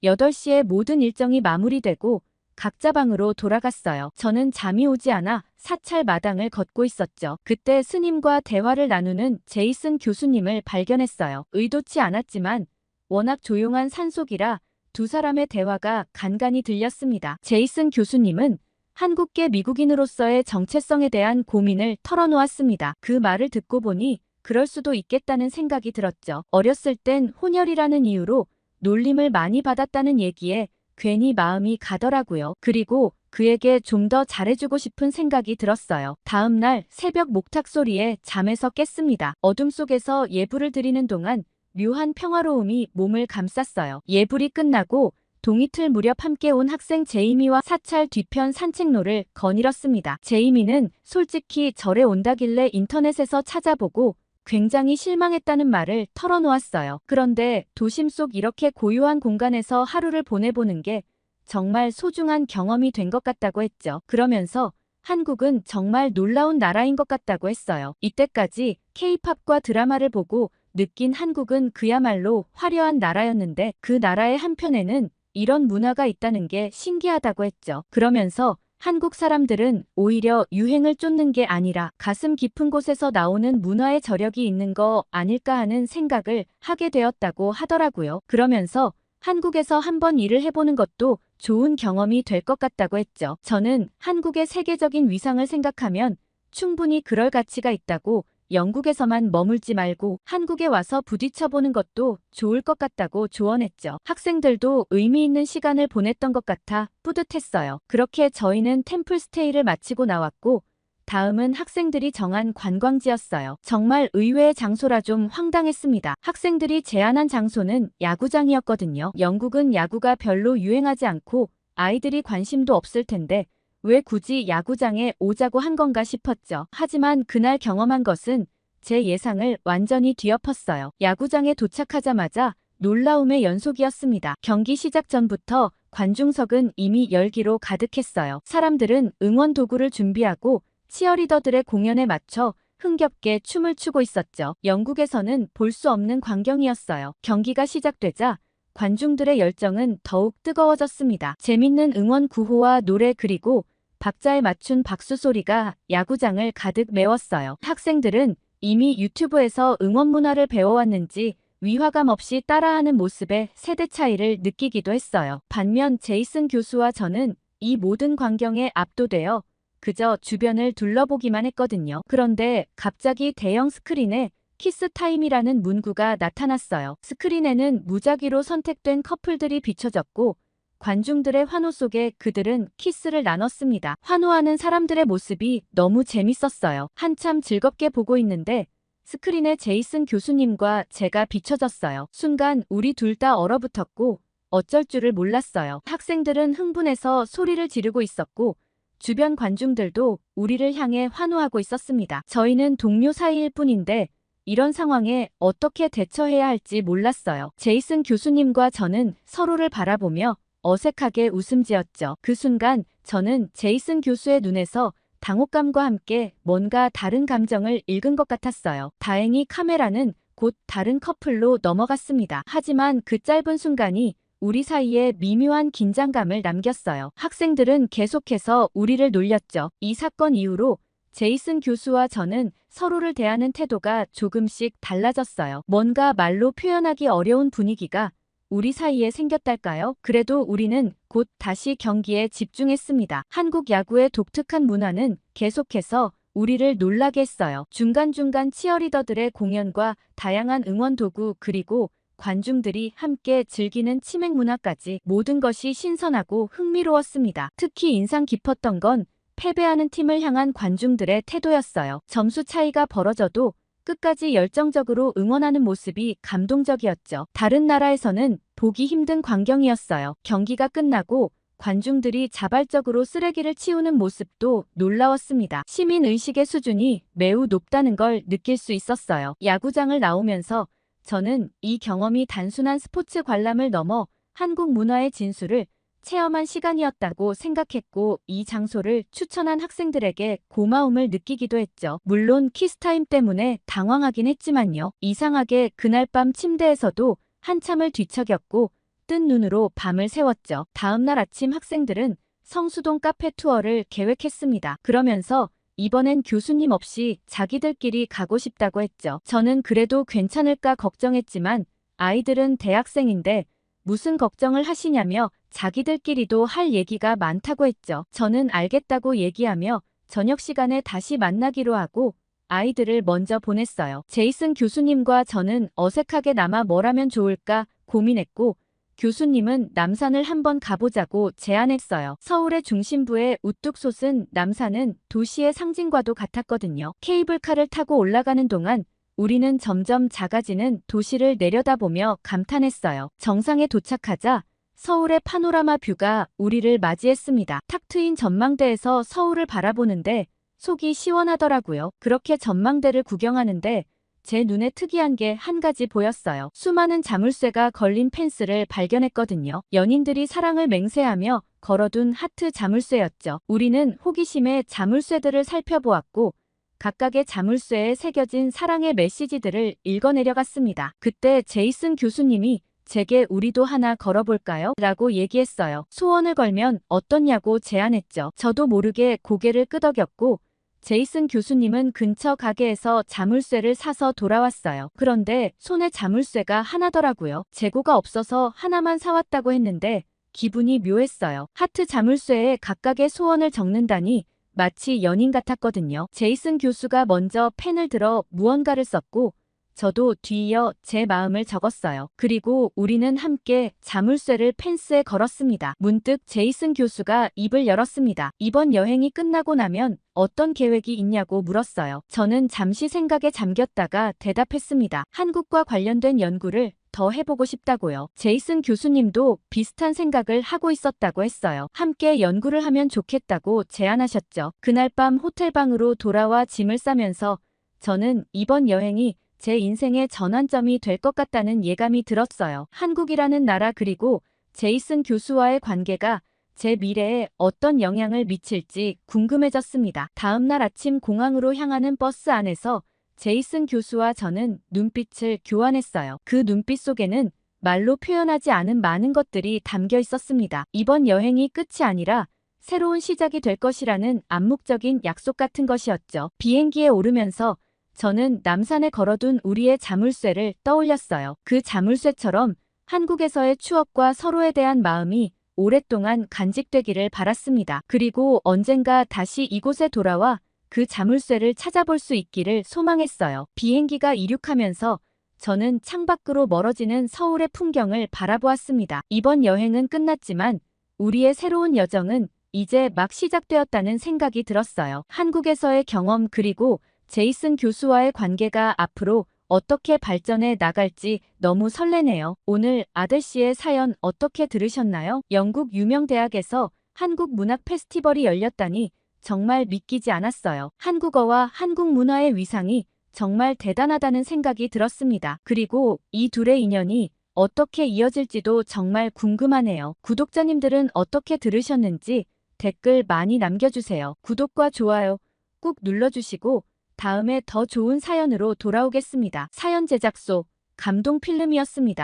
8시에 모든 일정이 마무리되고 각자 방으로 돌아갔어요. 저는 잠이 오지 않아 사찰 마당을 걷고 있었죠. 그때 스님과 대화를 나누는 제이슨 교수님을 발견했어요. 의도치 않았지만 워낙 조용한 산속이라 두 사람의 대화가 간간히 들렸습니다. 제이슨 교수님은 한국계 미국인으로서의 정체성에 대한 고민을 털어놓았습니다. 그 말을 듣고 보니 그럴 수도 있겠다는 생각이 들었죠. 어렸을 땐 혼혈이라는 이유로 놀림을 많이 받았다는 얘기에 괜히 마음이 가더라고요. 그리고 그에게 좀 더 잘해주고 싶은 생각이 들었어요. 다음 날 새벽 목탁 소리에 잠에서 깼습니다. 어둠 속에서 예불을 드리는 동안 묘한 평화로움이 몸을 감쌌어요. 예불이 끝나고 동이틀 무렵 함께 온 학생 제이미와 사찰 뒤편 산책로를 거닐었습니다. 제이미는 솔직히 절에 온다길래 인터넷에서 찾아보고 굉장히 실망했다는 말을 털어놓았어요. 그런데 도심 속 이렇게 고요한 공간에서 하루를 보내보는 게 정말 소중한 경험이 된 것 같다고 했죠. 그러면서 한국은 정말 놀라운 나라인 것 같다고 했어요. 이때까지 K-팝과 드라마를 보고 느낀 한국은 그야말로 화려한 나라였는데 그 나라의 한편에는 이런 문화가 있다는 게 신기하다고 했죠. 그러면서 한국 사람들은 오히려 유행을 쫓는 게 아니라 가슴 깊은 곳에서 나오는 문화의 저력이 있는 거 아닐까 하는 생각을 하게 되었다고 하더라고요. 그러면서 한국에서 한번 일을 해보는 것도 좋은 경험이 될 것 같다고 했죠. 저는 한국의 세계적인 위상을 생각하면 충분히 그럴 가치가 있다고 영국에서만 머물지 말고 한국에 와서 부딪혀보는 것도 좋을 것 같다고 조언했죠. 학생들도 의미 있는 시간을 보냈던 것 같아 뿌듯했어요. 그렇게 저희는 템플스테이를 마치고 나왔고 다음은 학생들이 정한 관광지였어요. 정말 의외의 장소라 좀 황당했습니다. 학생들이 제안한 장소는 야구장이었거든요. 영국은 야구가 별로 유행하지 않고 아이들이 관심도 없을 텐데 왜 굳이 야구장에 오자고 한 건가 싶었죠. 하지만 그날 경험한 것은 제 예상을 완전히 뒤엎었어요. 야구장에 도착하자마자 놀라움의 연속이었습니다. 경기 시작 전부터 관중석은 이미 열기로 가득했어요. 사람들은 응원 도구를 준비하고 치어리더들의 공연에 맞춰 흥겹게 춤을 추고 있었죠. 영국에서는 볼 수 없는 광경이었어요. 경기가 시작되자 관중들의 열정은 더욱 뜨거워졌습니다. 재밌는 응원 구호와 노래 그리고 박자에 맞춘 박수 소리가 야구장을 가득 메웠어요. 학생들은 이미 유튜브에서 응원 문화를 배워왔는지 위화감 없이 따라하는 모습에 세대 차이를 느끼기도 했어요. 반면 제이슨 교수와 저는 이 모든 광경에 압도되어 그저 주변을 둘러보기만 했거든요. 그런데 갑자기 대형 스크린에 키스 타임이라는 문구가 나타났어요. 스크린에는 무작위로 선택된 커플들이 비춰졌고 관중들의 환호 속에 그들은 키스를 나눴습니다. 환호하는 사람들의 모습이 너무 재밌었어요. 한참 즐겁게 보고 있는데 스크린에 제이슨 교수님과 제가 비춰졌어요. 순간 우리 둘 다 얼어붙었고 어쩔 줄을 몰랐어요. 학생들은 흥분해서 소리를 지르고 있었고 주변 관중들도 우리를 향해 환호하고 있었습니다. 저희는 동료 사이일 뿐인데 이런 상황에 어떻게 대처해야 할지 몰랐어요. 제이슨 교수님과 저는 서로를 바라보며 어색하게 웃음 지었죠. 그 순간 저는 제이슨 교수의 눈에서 당혹감과 함께 뭔가 다른 감정을 읽은 것 같았어요. 다행히 카메라는 곧 다른 커플로 넘어갔습니다. 하지만 그 짧은 순간이 우리 사이에 미묘한 긴장감을 남겼어요. 학생들은 계속해서 우리를 놀렸죠. 이 사건 이후로 제이슨 교수와 저는 서로를 대하는 태도가 조금씩 달라졌어요. 뭔가 말로 표현하기 어려운 분위기가 우리 사이에 생겼달까요? 그래도 우리는 곧 다시 경기에 집중했습니다. 한국 야구의 독특한 문화는 계속해서 우리를 놀라게 했어요. 중간중간 치어리더들의 공연과 다양한 응원 도구 그리고 관중들이 함께 즐기는 치맥 문화까지 모든 것이 신선하고 흥미로웠습니다. 특히 인상 깊었던 건 패배하는 팀을 향한 관중들의 태도였어요. 점수 차이가 벌어져도 끝까지 열정적으로 응원하는 모습이 감동적이었죠. 다른 나라에서는 보기 힘든 광경이었어요. 경기가 끝나고 관중들이 자발적으로 쓰레기를 치우는 모습도 놀라웠습니다. 시민의식의 수준이 매우 높다는 걸 느낄 수 있었어요. 야구장을 나오면서 저는 이 경험이 단순한 스포츠 관람을 넘어 한국 문화의 진수를 체험한 시간이었다고 생각했고 이 장소를 추천한 학생들에게 고마움을 느끼기도 했죠. 물론 키스타임 때문에 당황하긴 했지만요. 이상하게 그날 밤 침대에서도 한참을 뒤척였고 뜬 눈으로 밤을 새웠죠. 다음날 아침 학생들은 성수동 카페 투어를 계획했습니다. 그러면서 이번엔 교수님 없이 자기들끼리 가고 싶다고 했죠. 저는 그래도 괜찮을까 걱정했지만 아이들은 대학생인데 무슨 걱정을 하시냐며 자기들끼리도 할 얘기가 많다고 했죠. 저는 알겠다고 얘기하며 저녁 시간에 다시 만나기로 하고 아이들을 먼저 보냈어요. 제이슨 교수님과 저는 어색하게 남아 뭘 하면 좋을까 고민했고 교수님은 남산을 한번 가보자고 제안했어요. 서울의 중심부에 우뚝 솟은 남산은 도시의 상징과도 같았거든요. 케이블카를 타고 올라가는 동안 우리는 점점 작아지는 도시를 내려다보며 감탄했어요. 정상에 도착하자 서울의 파노라마 뷰가 우리를 맞이했습니다. 탁 트인 전망대에서 서울을 바라보는데 속이 시원하더라고요. 그렇게 전망대를 구경하는데 제 눈에 특이한 게 한 가지 보였어요. 수많은 자물쇠가 걸린 펜스를 발견했거든요. 연인들이 사랑을 맹세하며 걸어둔 하트 자물쇠였죠. 우리는 호기심에 자물쇠들을 살펴보았고 각각의 자물쇠에 새겨진 사랑의 메시지들을 읽어내려갔습니다. 그때 제이슨 교수님이 제게 우리도 하나 걸어볼까요? 라고 얘기했어요. 소원을 걸면 어떻냐고 제안했죠. 저도 모르게 고개를 끄덕였고 제이슨 교수님은 근처 가게에서 자물쇠를 사서 돌아왔어요. 그런데 손에 자물쇠가 하나더라고요. 재고가 없어서 하나만 사왔다고 했는데 기분이 묘했어요. 하트 자물쇠에 각각의 소원을 적는다니 마치 연인 같았거든요. 제이슨 교수가 먼저 펜을 들어 무언가를 썼고 저도 뒤이어 제 마음을 적었어요. 그리고 우리는 함께 자물쇠를 펜스에 걸었습니다. 문득 제이슨 교수가 입을 열었습니다. 이번 여행이 끝나고 나면 어떤 계획이 있냐고 물었어요. 저는 잠시 생각에 잠겼다가 대답했습니다. 한국과 관련된 연구를 더 해보고 싶다고요. 제이슨 교수님도 비슷한 생각을 하고 있었다고 했어요. 함께 연구를 하면 좋겠다고 제안하셨죠. 그날 밤 호텔방으로 돌아와 짐을 싸면서 저는 이번 여행이 제 인생의 전환점이 될 것 같다는 예감이 들었어요. 한국이라는 나라 그리고 제이슨 교수와의 관계가 제 미래에 어떤 영향을 미칠지 궁금해졌습니다. 다음 날 아침 공항으로 향하는 버스 안에서 제이슨 교수와 저는 눈빛을 교환했어요. 그 눈빛 속에는 말로 표현하지 않은 많은 것들이 담겨 있었습니다. 이번 여행이 끝이 아니라 새로운 시작이 될 것이라는 암묵적인 약속 같은 것이었죠. 비행기에 오르면서 저는 남산에 걸어둔 우리의 자물쇠를 떠올렸어요. 그 자물쇠처럼 한국에서의 추억과 서로에 대한 마음이 오랫동안 간직되기를 바랐습니다. 그리고 언젠가 다시 이곳에 돌아와 그 자물쇠를 찾아볼 수 있기를 소망했어요. 비행기가 이륙하면서 저는 창밖으로 멀어지는 서울의 풍경을 바라보았습니다. 이번 여행은 끝났지만 우리의 새로운 여정은 이제 막 시작되었다는 생각이 들었어요. 한국에서의 경험 그리고 제이슨 교수와의 관계가 앞으로 어떻게 발전해 나갈지 너무 설레네요. 오늘 아들씨의 사연 어떻게 들으셨나요? 영국 유명 대학에서 한국 문학 페스티벌이 열렸다니 정말 믿기지 않았어요. 한국어와 한국 문화의 위상이 정말 대단하다는 생각이 들었습니다. 그리고 이 둘의 인연이 어떻게 이어질지도 정말 궁금하네요. 구독자님들은 어떻게 들으셨는지 댓글 많이 남겨주세요. 구독과 좋아요 꾹 눌러주시고 다음에 더 좋은 사연으로 돌아오겠습니다. 사연 제작소 감동필름이었습니다.